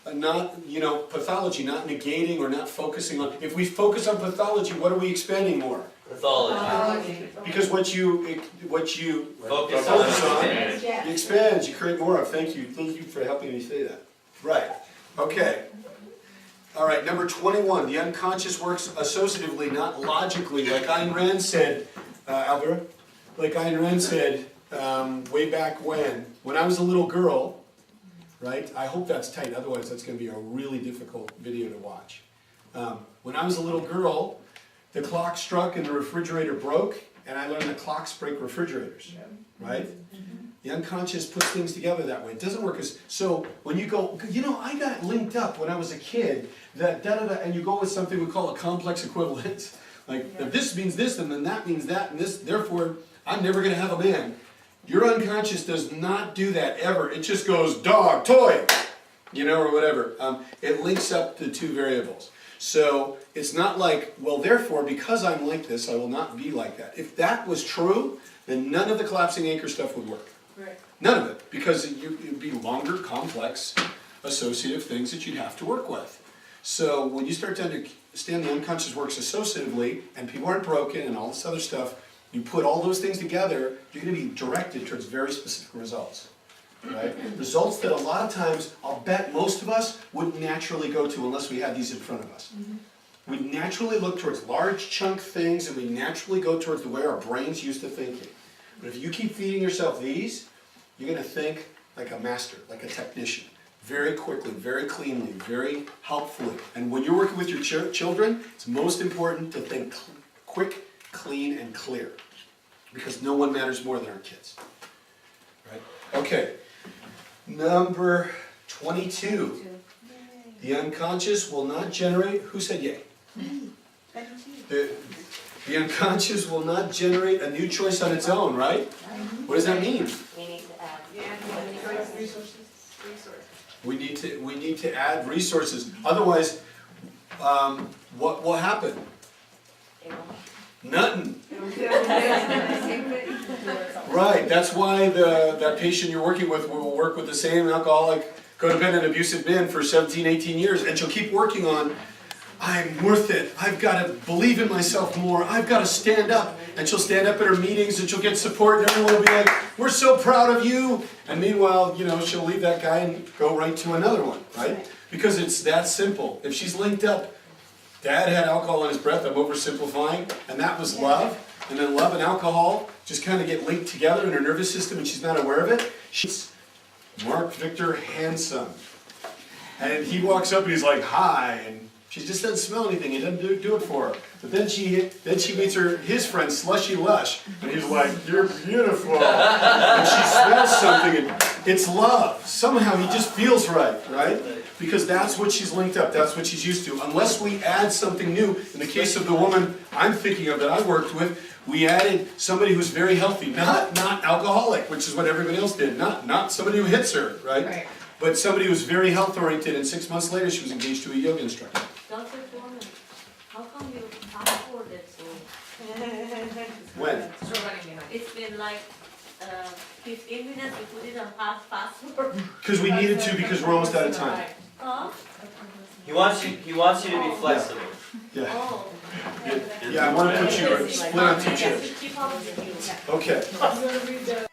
pathology, not negating or not focusing on. If we focus on pathology, what are we expanding more? Pathology. Because what you Focus focus on on, expands. it expands, you create more of. Thank you for helping me say that. Right, okay. All right, number 21, the unconscious works associatively, not logically, like Ayn Rand said, Alvaro, like Ayn Rand said way back when I was a little girl, right? I hope that's tight, otherwise that's going to be a really difficult video to watch. When I was a little girl, the clock struck and the refrigerator broke, and I learned that clocks break refrigerators, right? The unconscious puts things together that way. It doesn't work as, so when you go, you know, I got linked up when I was a kid, that da-da-da, and you go with something we call a complex equivalence. Like, if this means this, and then that means that, and this, therefore, I'm never gonna have a man. Your unconscious does not do that ever. It just goes, dog, toy, you know, or whatever. It links up the two variables. So it's not like, well, therefore, because I'm like this, I will not be like that. If that was true, then none of the collapsing anchor stuff would work. Right. None of it, because it would be longer, complex, associative things that you'd have to work with. So when you start to understand the unconscious works associatively, and people aren't broken, and all this other stuff, you put all those things together, you're going to be directed towards very specific results. Right? Results that a lot of times, I'll bet most of us wouldn't naturally go to unless we had these in front of us. We naturally look towards large chunk things, and we naturally go towards the way our brains used to thinking. But if you keep feeding yourself these, you're going to think like a master, like a technician. Very quickly, very cleanly, very helpfully. And when you're working with your children, it's most important to think quick, clean, and clear. Because no one matters more than our kids. Right? Okay. Number 22. The unconscious will not generate, who said yay? The unconscious will not generate a new choice on its own, right? What does that mean? We need to add Resources. We need to add resources. Otherwise, what will happen? Nothing. Right, that's why that patient you're working with will work with the same alcoholic, codependent, abusive man for 17, 18 years, and she'll keep working on, I'm worth it, I've got to believe in myself more, I've got to stand up. And she'll stand up at her meetings and she'll get support and everyone will be like, we're so proud of you. And meanwhile, you know, she'll leave that guy and go right to another one, right? Because it's that simple. If she's linked up, Dad had alcohol in his breath, I'm oversimplifying, and that was love. And then love and alcohol just kind of get linked together in her nervous system and she's not aware of it. She's Mark Victor Handsome. And he walks up and he's like, hi, and she just doesn't smell anything, he doesn't do it for her. But then she meets his friend, Slushy Lush, and he's like, you're beautiful. And she smells something, and it's love. Somehow he just feels right? Because that's what she's linked up, that's what she's used to. Unless we add something new, in the case of the woman I'm thinking of that I worked with, we added somebody who's very healthy, not alcoholic, which is what everybody else did, not somebody who hits her, right? But somebody who's very health oriented, and 6 months later she was engaged to a yoga instructor. Dr. Foreman, how come you afford it so? When? It's been like 15 minutes, we put it on fast forward. Because we needed to, because we're almost out of time. Huh? He wants you to be flexible. Yeah. Oh. Yeah, I want to put you split on two chairs. Okay. I'm gonna read the